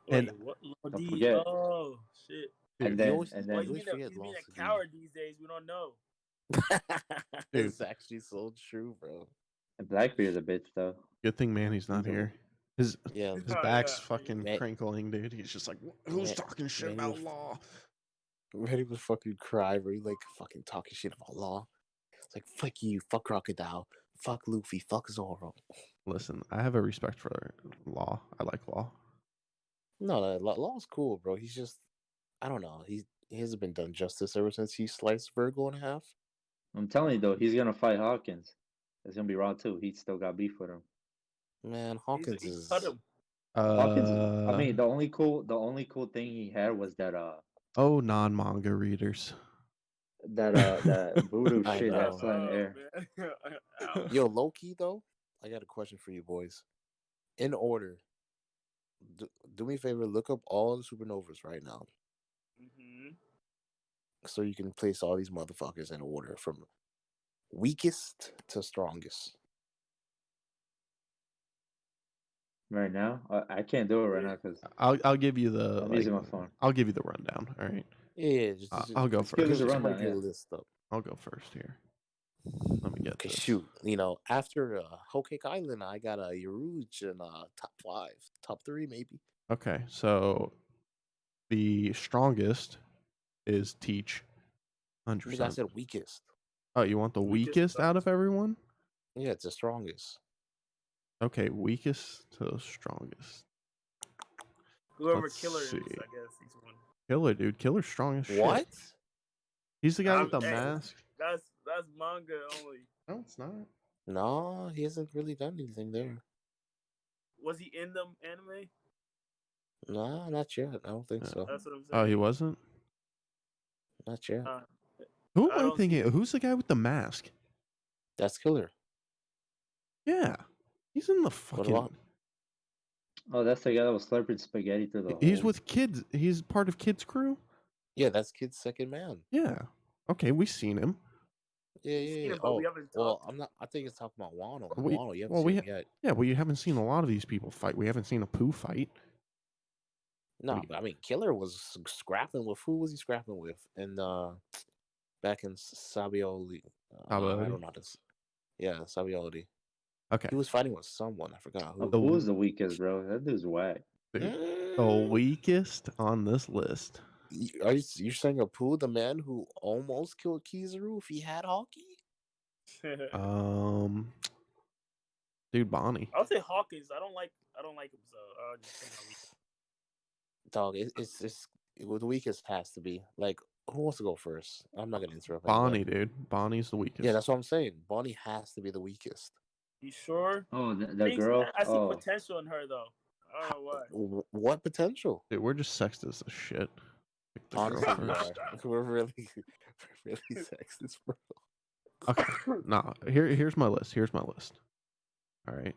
And- Wait, what? Don't D? forget. Oh shit! And You then always- and Well, then you always forget he's being Law's a a D. coward these days. We don't know. It's actually so true, bro. Blackbeard's a bitch though. Good thing Manny's not He's a- here. His Yeah, his Oh, back's yeah. fucking Man- crinkling, dude. He's just like, who's Man- talking shit Manny about was- Law? Ready to fucking cry, bro. You like fucking talking shit about Law. It's like, fuck you, fuck Crocodile, fuck Luffy, fuck Zoro. Listen, I have a respect for Law. I like Law. No, Law's cool, bro. He's just, I don't know. He hasn't been done justice ever since he sliced Virgo in half. I'm telling you though, he's gonna fight Hawkins. It's gonna be Raw too. He's still got beef with him. Man, Hawkins He's is. cut him. Hawkins. I mean, the only cool thing he had was that oh, non-manga readers. that voodoo I shit know. that's in the air. Man. Ow. Yo, Loki though, I got a question for you boys. In order, do me a favor, look up all the supernovas right now, Mhm. so you can place all these motherfuckers in order from weakest to strongest. Right now, I can't do it right now because I'll give you the I'm like, using my phone. I'll give you the rundown. All right, Yeah, just I'll go just first. Give us a just rundown, break your yeah. list up. I'll go first here. Let me get Okay, this. shoot. After Whole Cake Island, I got a Yaruj in top 5, top 3 maybe. Okay, so the strongest is Teach. I think I 100%. said weakest. Oh, you want the Weakest weakest out of everyone? Yeah, it's the strongest. Okay, weakest to strongest. Whoever Let's Killer is, see. I guess he's one. Killer, dude. Killer's strong as shit. What? He's the guy with the Hey, mask. That's manga only. No, it's not. No, he hasn't really done anything there. Was he in the anime? No, not yet. I don't think Yeah. so. That's what I'm saying. Oh, he wasn't? Not yet. Who I am I don't thinking? see- Who's the guy with the mask? That's Killer. Yeah. He's in the What fucking. about? Oh, that's the guy that was slurping spaghetti through the He's hole. with kids. He's part of Kids Crew? Yeah, that's Kid's second man. Yeah. Okay, we've seen him. Yeah, We've yeah, seen yeah. him, but we haven't well, talked. I'm not. I think it's talking about Wano. We- Wano, you haven't well, seen we him yet. Yeah, well, you haven't seen a lot of these people fight. We haven't seen a Pooh fight. No, we- but I mean, Killer was scrapping with who was he scrapping with? And back in Sabioli. I Sabaody? don't know this. Yeah, Sabioli. Okay. He was fighting with someone. I forgot who. The- Who's the weakest, bro? That dude's whack. Dude, Mm. the weakest on this list. Are you saying Apu, the man who almost killed Kizaru if he had hockey? Dude, Bonnie. I would say Hawkins. I don't like him, so I'll just say my weak. Dog, it's the weakest has to be. Like, who wants to go first? I'm not gonna interrupt. Bonnie, anybody. dude. Bonnie's the weakest. Yeah, that's what I'm saying. Bonnie has to be the weakest. You sure? Oh, the girl. I see Oh, potential in her though. I don't know why. What potential? Dude, we're just sexist as shit. Pick the girl Honestly, we first. are. We're really sexist, bro. Okay. Nah, here's my list. All right.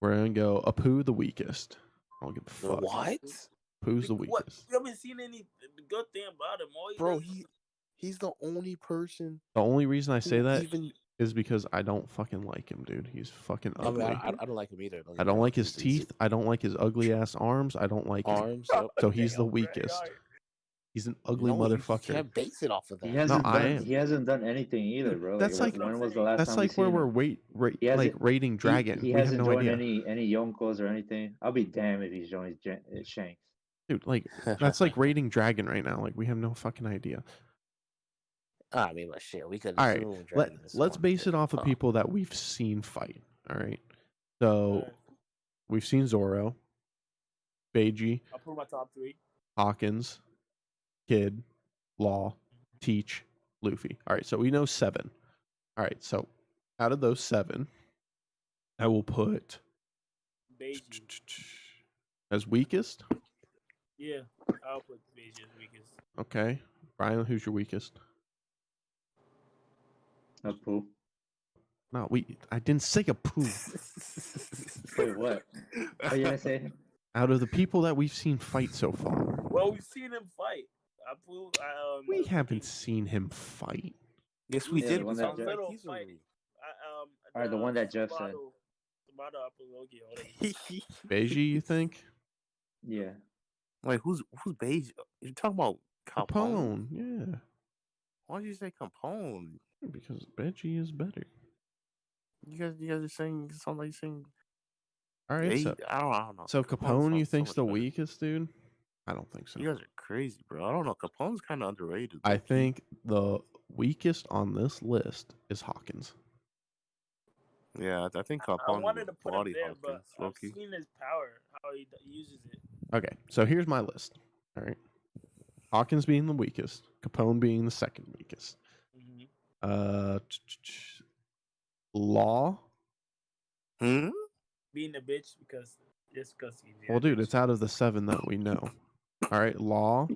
We're gonna go Apu the weakest. I don't give a fuck. What? Apu's the What? weakest. You haven't seen any good thing about him, all you Bro, know- he's the only person The only reason I say who that even. is because I don't fucking like him, dude. He's fucking I mean, ugly. I don't like him either. I don't like his teeth. I don't like his ugly ass arms. I don't like him. Arms. Yep. So he's the Damn, weakest. right. He's an ugly No, you motherfucker. can't base it off of that. He hasn't I done. am. He hasn't done anything either, Dude, bro. that's Like, like- when was the last That's time we like where seen we're him? He like hasn't. rating Dragon. He We have hasn't no joined idea. any Yonkos or anything. I'll be damned if he's joined Shanks. Dude, like that's like rating Dragon right now. Like we have no fucking idea. I mean, but shit, we could All right, assume Dragon is let's strong base shit. it off of Oh. people that we've seen fight. All right, so Alright, we've seen Zoro, Beiji, I'll put my top 3. Hawkins, Kid, Law, Teach, Luffy. All right, so we know 7. All right, so out of those 7, I will put Beiji. as weakest. Yeah, I'll put Beiji as weakest. Okay, Brian, who's your weakest? Pooh. No, I didn't say a poo. Wait, what? Are you gonna say? Out of the people that we've seen fight so far, Well, we've seen him fight. we haven't seen him fight. Yes, we Yeah, did. the We one saw that him Jeff- fight Little fighting. Kizaru. Alright, the one that Jeff said. Tomato Apologia, whatever. Beiji, you think? Yeah. Wait, who's Beige? You're talking about Capone? Capone, yeah. Why did you say Capone? Because Beiji is better. You guys are saying something like saying. All right, so I don't know. so Capone Capone, you sounds so think's much the better. weakest, dude? I don't think so. You guys are crazy, bro. I don't know. Capone's kind of underrated. I low-key. think the weakest on this list is Hawkins. Yeah, I think I Capone wanted to put him body there, but Hawkins, I've low-key. seen his power, how he uses it. Okay, so here's my list. All right, Hawkins being the weakest, Capone being the second weakest. Mm-hmm. Law. Hmm? Being a bitch because he's. Well, dude, it's out of the 7 that we know. All right, Law,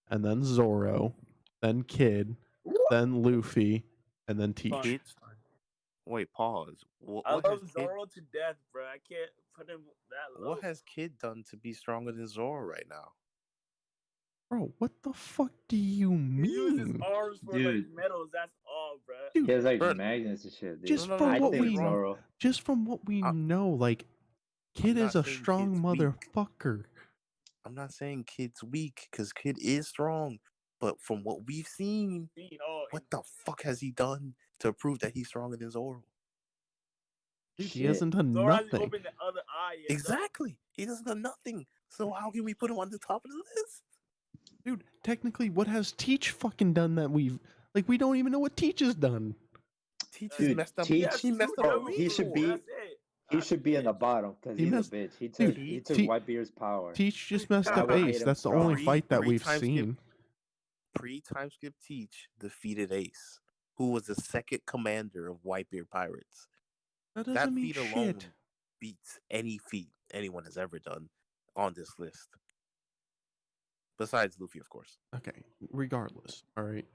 and then Zoro, then Kid, then Luffy, and then Teach. Kid? Wait, pause. I What has love Kid? Zoro to death, bro. I can't put him that low. What has Kid done to be stronger than Zoro right now? Bro, what the fuck do you He uses mean? arms for Dude. like medals. That's all, bro. He Dude, has like Bro, magnets and shit, dude. just No, from I what think we Zoro. just from what we I- know, like Kid I'm is not a saying strong Kid's weak. motherfucker. I'm not saying Kid's weak because Kid is strong, but from what we've seen, what the fuck has he done to prove that he's stronger than Zoro? Dude, he Shit. hasn't done Zoro hasn't nothing. opened the other eye yet. though. Exactly. He doesn't do nothing. So how can we put him on the top of the list? Dude, technically, what has Teach fucking done that we don't even know what Teach has done. Teach Dude, is messed up. Teach- He messed oh, up. he should be- That's it. He should be in the bottom because He he's messed- a bitch. He Dude, took Te- Whitebeard's power. Teach just messed I up would hate Ace. him That's the strong. only fight that Three we've times seen. Pre-time skip Teach defeated Ace, who was the second commander of Whitebeard Pirates. That That doesn't mean feat alone shit. beats any feat anyone has ever done on this list. Besides Luffy, of course. Okay, regardless, all right.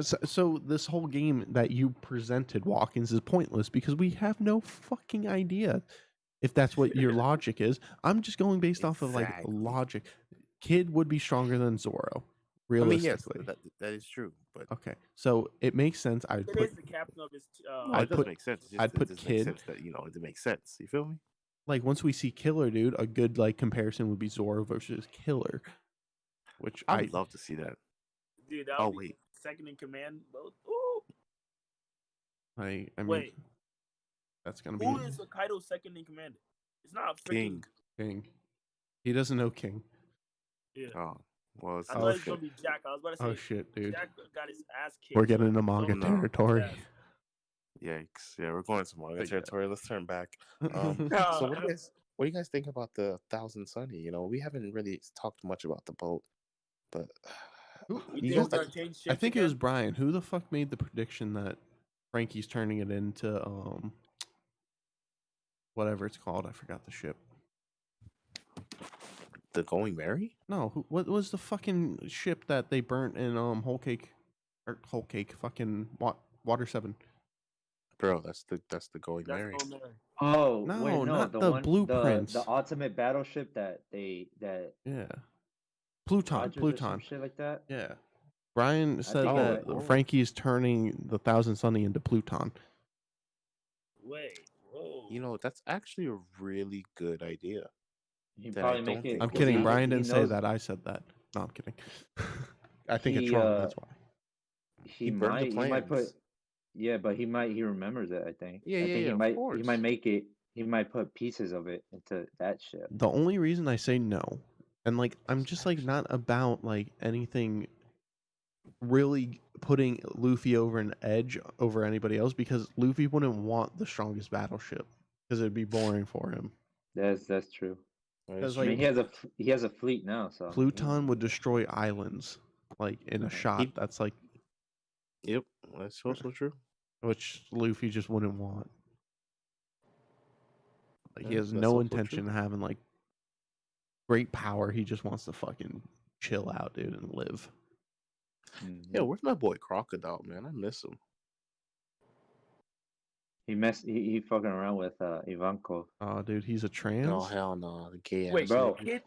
So this whole game that you presented, Watkins, is pointless because we have no fucking idea if that's what your logic is. I'm just going based off of like Exactly. logic. Kid would be stronger than Zoro, I mean, yes, realistically. that is true, but Okay, so it makes sense. I'd It put is the captain of his. no, I'd it does put- make sense. It I'd just, put it just Kid. makes sense that it makes sense. You feel me? like once we see Killer, dude, a good like comparison would be Zoro versus Killer, which I would love to see that. Dude, that Oh would be wait, second in command. Both. Ooh. I mean Wait, that's gonna be who is Hokkaido's second in command? It's not freaking. King. King. He doesn't know King. Yeah. Oh, well, it's I Oh, thought it was shit. gonna be Jack. I was about to say. Oh shit, dude. Jack got his ass kicked. We're getting into manga no. territory. yikes! Yeah, we're going to manga Big territory. Let's turn back. So what do you guys think about the Thousand Sunny? We haven't really talked much about the boat, but You You think guys- it's gonna change I ships think it was again? Brian. Who the fuck made the prediction that Frankie's turning it into whatever it's called? I forgot the ship. the Going Merry? No, what was the fucking ship that they burnt in Whole Cake fucking Water 7? Bro, that's the Going That's Merry. on there. Oh, No, wait, no, not the the one, blueprints. the ultimate battleship that Yeah. Pluton, Rogers or some Pluton. shit like that. Yeah. Brian said think that it went- Frankie's turning the Thousand Sunny into Pluton. Wait. Whoa. That's actually a really good idea. He That I probably don't make it. think I'm Because kidding. he- Brian didn't say knows- that. I said that. No, I'm kidding. I think it's He wrong. That's why. he He burned the might put plans. yeah, but he remembers it. I think Yeah, he of might course. make it. He might put pieces of it into that ship. The only reason I say no, and like I'm just like not about like anything really putting Luffy over an edge over anybody else, because Luffy wouldn't want the strongest battleship because it'd be boring for him. That's true. Because I mean, like he has a fleet now, so I mean, Pluton would destroy islands like in a shot. He- That's like Yep, that's also true. which Luffy just wouldn't want. Like he Yeah, has that's no also intention true. of having like great power. He just wants to fucking chill out, dude, and live. Yeah, where's my boy Crocodile, man? I miss him. he fucking around with Ivankov. Oh, dude, he's a Oh trans. hell no, the gay ass Wait, Bro, nigga. kid,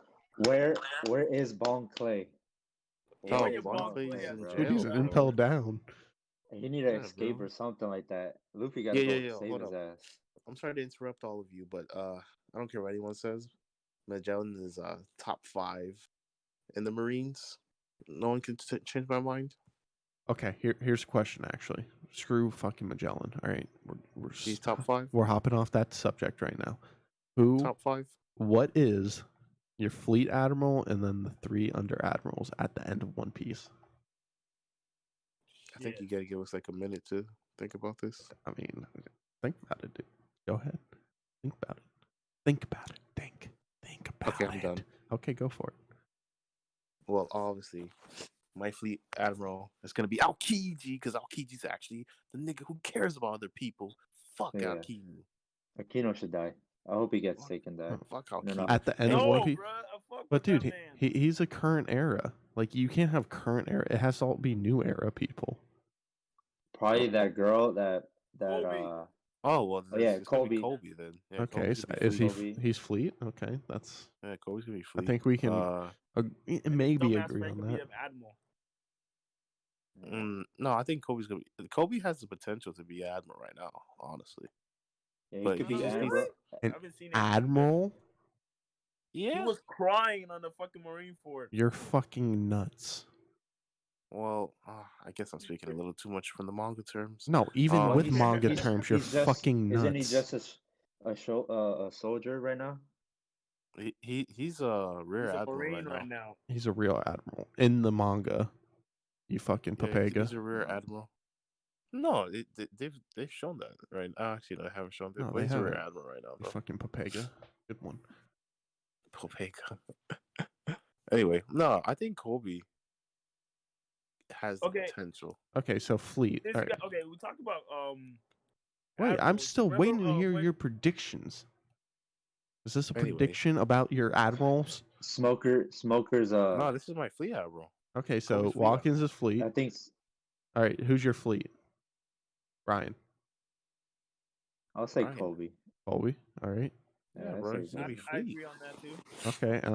where is Bon Clay? Yeah, Oh, where your Bon Bon Clay's Clay at, in bro? Dude, he's jail, an bro. impel down. He need to Yeah, escape bro. or something like that. Luffy gotta go save Hold his up. ass. I'm sorry to interrupt all of you, but I don't care what anyone says. Magellan is top 5 in the Marines. No one can change my mind. Okay, here's a question. Actually, screw fucking Magellan. All right, He's top 5. we're hopping off that subject right now. Who? Top 5. What is your fleet admiral and then the 3 under admirals at the end of One Piece? I think you gotta give us like a minute to think about this. I mean, think about it, dude. Go ahead. Think about it. Think about it. Think about Okay, it. I'm done. Okay, go for it. Well, obviously, my fleet admiral is gonna be Aokiji, because Aokiji's actually the nigga who cares about other people. Fuck Yeah. Aokiji. Aquino should die. I hope he gets sick and die. Fuck No, Aokiji. no. At the end of No, One Piece. bro, I fuck But with dude, that man. he's a current era. Like you can't have current era. It has to all be new era people. Probably that girl that Kobe. Oh well, Oh, yeah, it's gonna be Kobe. Kobe then. Yeah, Okay, Kobe's so gonna be is fleet. Kobe. he's fleet? Okay, that's. Yeah, Kobe's gonna be I fleet. think we can maybe Dumbass agree friend on could be that. an admiral. No, I think Kobe's gonna be. Kobe has the potential to be admiral right now, honestly. Yeah, he But could be he's- admiral. Really? An I haven't seen it. admiral? He Yeah. was crying on the fucking Marine Fort. You're fucking nuts. Well, I guess I'm speaking a little too much from the manga terms. No, even Well, with he's- manga terms, you're he's just, fucking nuts. Isn't he just a soldier right now? He's a rear He's a admiral Marine right now. He's a real admiral in the manga. You fucking Yeah, papega. he's a rear admiral. No, they've shown that right. Actually, no, they haven't shown that. No, but they he's a rear haven't. admiral right now, You bro. fucking papega. Good one. Popeka. Anyway, no, I think Kobe has the potential. Okay, so fleet. This All right. guy, okay, we talked about Wait, I'm admirals. still Remember, waiting to hear when- your predictions. Is this a Anyway. prediction about your admirals? Smoker's No, this is my fleet admiral. Okay, so Kobe's fleet Watkins is fleet. I think All right, who's your fleet? Ryan. I'll say Ryan. Kobe. Colby. All right. Yeah, I'd bro, say he's gonna be I fleet. agree on that too. Okay, and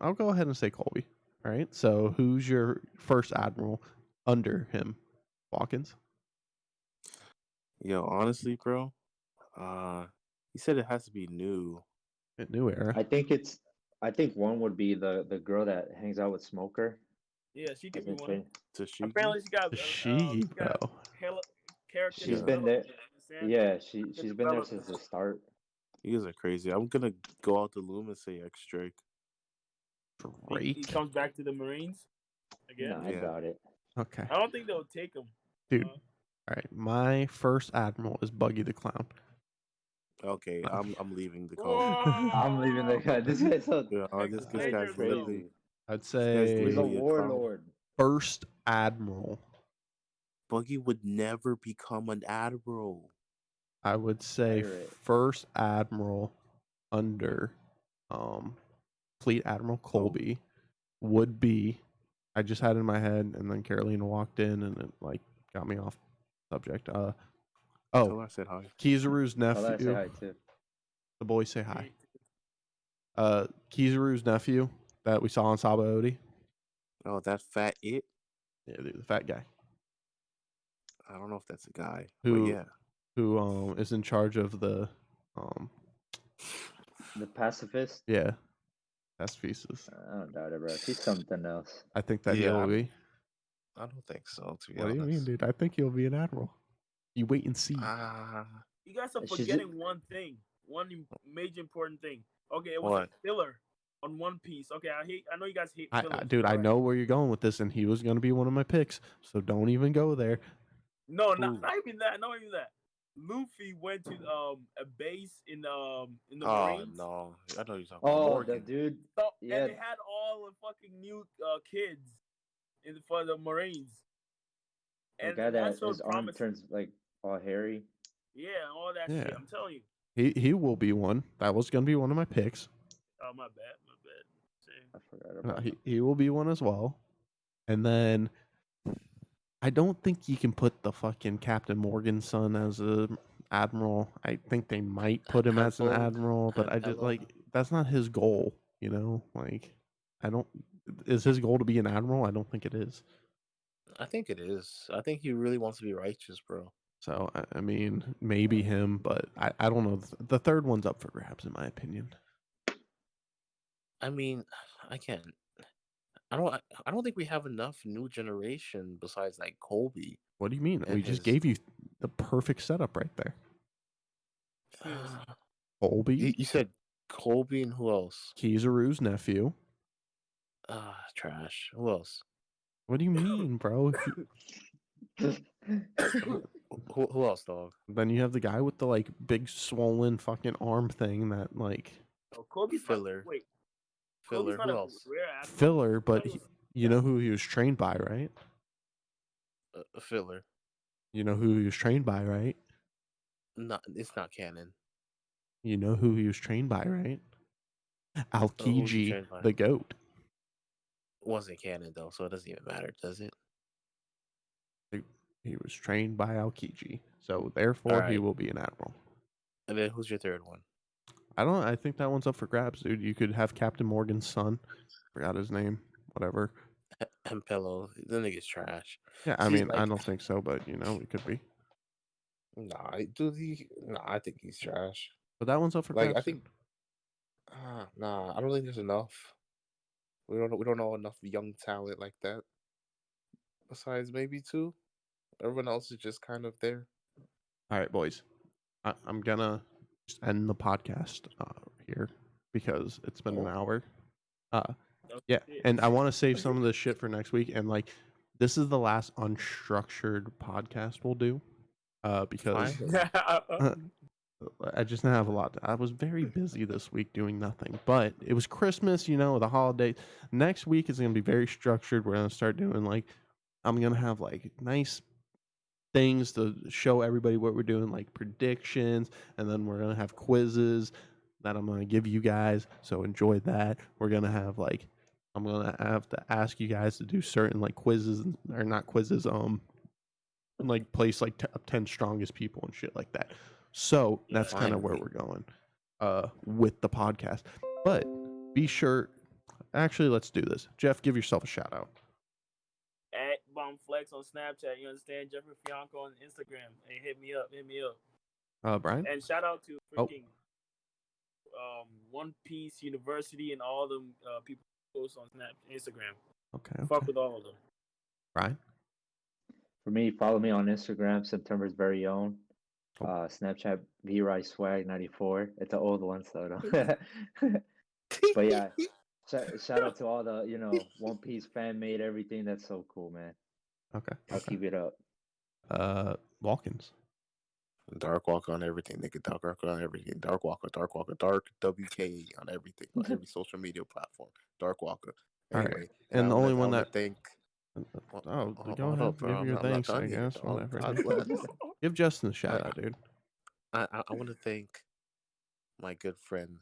I'll go ahead and say Colby. All right. So who's your first admiral under him? Watkins. Yo, honestly, bro, he said it has to be new. New era. I think one would be the girl that hangs out with Smoker. Yeah, she could be Isn't one. she? Tashigi. Apparently, she got She, bro. character. She's Yeah. been there. development, Yeah, she's been there development. since the start. You guys are crazy. I'm gonna go out the loom and say X Drake. He Drake. comes back to the Marines again. No, I Yeah. doubt it. Okay. I don't think they'll take him. Dude. All right. My first admiral is Buggy the Clown. Okay, I'm leaving the Whoa! call. I'm leaving the guy. This guy's so Yeah, this Explain guy's yourself. literally. I'd guy's say He's a literally a clown. warlord. first admiral. Buggy would never become an admiral. I would say Pirate. first admiral under Fleet Admiral Colby would be. I just had it in my head, and then Carolina walked in, and it like got me off subject. Tell Oh, her I said hi. Kizaru's Tell her I say nephew. hi too. The boys say hi. Kizaru's nephew that we saw on Sabaody. Oh, that fat it. Yeah, the fat guy I don't know if that's a guy, Who- but yeah. who is in charge of the The pacifist. yeah. Test pieces. I don't doubt it, bro. He's something else. I think that Yeah, he'll be. I don't think so, to be What do you mean, honest. dude? I think he'll be an admiral. You wait and see. Ah, You guys are She's just- forgetting one thing, major important thing. Okay, it was What? a filler on One Piece. Okay, I know you guys hate fillers. Dude, I alright? know where you're going with this, and he was going to be one of my picks, so don't even go there. No, Who? not even that. Not even that. Luffy went to a base in the Oh Marines. no, I know you're talking about Oh, the Morgan. dude. So, Yeah. and they had all the fucking new kids for the Marines. The And guy that's that so his arm promising. turns like all hairy. Yeah, all that Yeah. shit. I'm telling you. He will be one. That was going to be one of my picks. Oh, my bad. See. I forgot about He will be one as well. And then I don't think you can put the fucking Captain Morgan's son as a admiral. I think they might put him as an Hanpel- admiral, but I just Hanpelo? like that's not his goal. You know, like I don't. Is his goal to be an admiral? I don't think it is. I think it is. I think he really wants to be righteous, bro. So I mean, maybe him, but I don't know. The third one's up for grabs, in my opinion. I mean, I can't. I don't think we have enough new generation besides like Colby. What do you mean? And We just his- gave you the perfect setup right there. Hmm. Colby, You said Colby and who else? Kizaru's nephew. Trash. Who else? What do you mean, bro? it. Who else, dog? Then you have the guy with the like big swollen fucking arm thing that like Oh, Kobe's Filler. Not, wait, Filler. Kobe's not Who a else? rare admiral. filler, but He was- you know who he was trained by, right? Filler. You know who he was trained by, right? Not. It's not canon. You know who he was trained by, right? who was he Alkiji, trained by? the goat. Wasn't canon though, so it doesn't even matter, does it? He was trained by Alkiji, so therefore he Alright. will be an admiral. And then who's your third one? I think that one's up for grabs, dude. You could have Captain Morgan's son. Forgot his name. Whatever. Hanpelo. The nigga's trash. Yeah, I See, mean, I like- don't think so, but you know, it could be. Nah, dude. Nah, I think he's trash. But that one's up for Like, grabs. I think. Nah, I don't think there's enough. We don't know enough young talent like that. Besides maybe two, everyone else is just kind of there. All right, boys. I'm gonna just end the podcast here because it's been an hour. Yeah, shit. and I want to save some of this shit for next week. And like, this is the last unstructured podcast we'll do, because Fine. I just didn't have a lot. I was very busy this week doing nothing, but it was Christmas, you know, the holiday. Next week is gonna be very structured. We're gonna start doing like, I'm gonna have like nice things to show everybody what we're doing, like predictions, and then we're gonna have quizzes that I'm gonna give you guys. So enjoy that. We're gonna have like, I'm gonna have to ask you guys to do certain like quizzes, or not quizzes, like place like top 10 strongest people and shit like that. So that's kind of where Finally. we're going with the podcast. But be sure, actually, let's do this. Jeff, give yourself a shout out. At Bombflex on Snapchat, you understand? Jeffrey Fianco on Instagram. Hey, hit me up. Brian? And shout out to Oh. freaking One Piece University and all them people post on Instagram. Okay. Fuck with all of them. Brian? For me, follow me on Instagram, September's very own. Oh. Snapchat, VRiSwag94. It's an old one, so don't. But yeah, shout out to all the, One Piece fan made everything. That's so cool, man. Okay. I'll keep it up. Walkins. Dark Walker on everything, nigga. Dark Walker on everything. Dark Walker, Dark WK on everything, on every social media platform. Dark Walker. All right. Anyway, And the only one I that. think. Oh, Hold go ahead. up, bro. Give your I'm not thanks, I done yet, guess. dog. Whatever. God dude. bless. Give Justin a shout out, dude. I want to thank my good friend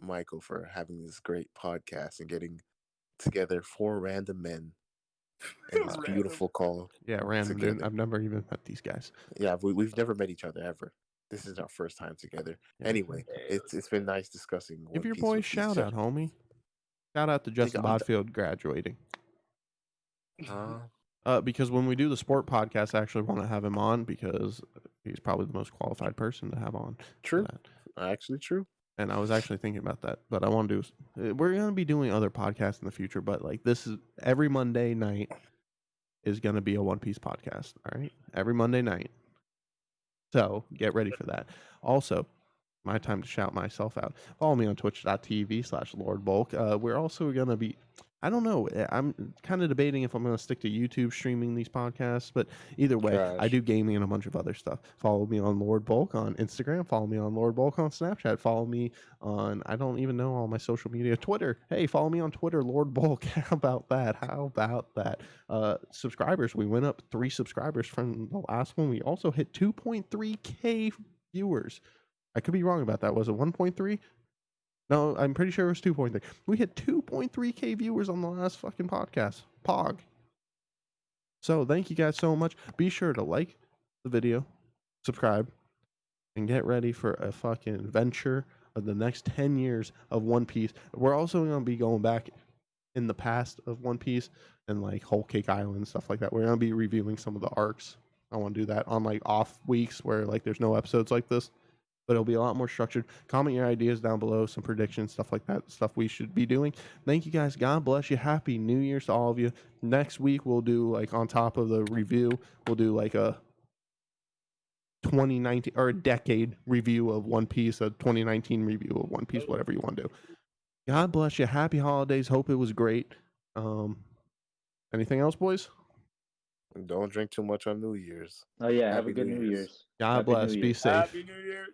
Michael for having this great podcast and getting together 4 random men in this Random. beautiful call. Yeah, random, dude. Together. I've never even met these guys. Yeah, we've never met each other ever. This is our first time together. Yeah. Anyway, it's been nice discussing. Give One your Piece boy a with shout these out, homie. Shout out to Justin I'm Bodfield graduating. gentlemen. Because when we do the sport podcast, I actually want to have him on because he's probably the most qualified person to have on. for True. that. Actually, true. And I was actually thinking about that, but I want to do. We're gonna be doing other podcasts in the future, but like this is every Monday night is gonna be a One Piece podcast. All right, every Monday night. So get ready for that. Also, my time to shout myself out. Follow me on twitch.tv/LordBulk. We're also going to be, I don't know, I'm kind of debating if I'm going to stick to YouTube streaming these podcasts, but either way, I Trash. do gaming and a bunch of other stuff. Follow me on Lord Bulk on Instagram. Follow me on Lord Bulk on Snapchat. Follow me on, I don't even know all my social media, Twitter. Hey, follow me on Twitter, Lord Bulk. How about that? How about that? Subscribers, we went up 3 subscribers from the last one. We also hit 2.3K viewers. I could be wrong about that. Was it 1.3? No, I'm pretty sure it was 2.3. We hit 2.3K viewers on the last fucking podcast. Pog. So thank you guys so much. Be sure to like the video, subscribe, and get ready for a fucking adventure of the next 10 years of One Piece. We're also going to be going back in the past of One Piece and like Whole Cake Island, stuff like that. We're going to be reviewing some of the arcs. I want to do that on like off weeks where like there's no episodes like this. But it'll be a lot more structured. Comment your ideas down below, some predictions, stuff like that, stuff we should be doing. Thank you guys. God bless you. Happy New Year's to all of you. Next week, we'll do, like, on top of the review, we'll do, like, a 2019 or a decade review of One Piece, a 2019 review of One Piece, whatever you want to do. God bless you. Happy holidays. Hope it was great. Anything else, boys? Don't drink too much on New Year's. Oh yeah, have Happy a good New New Year's. Year's. God Happy bless. New Be Year's. safe. Happy New Year's.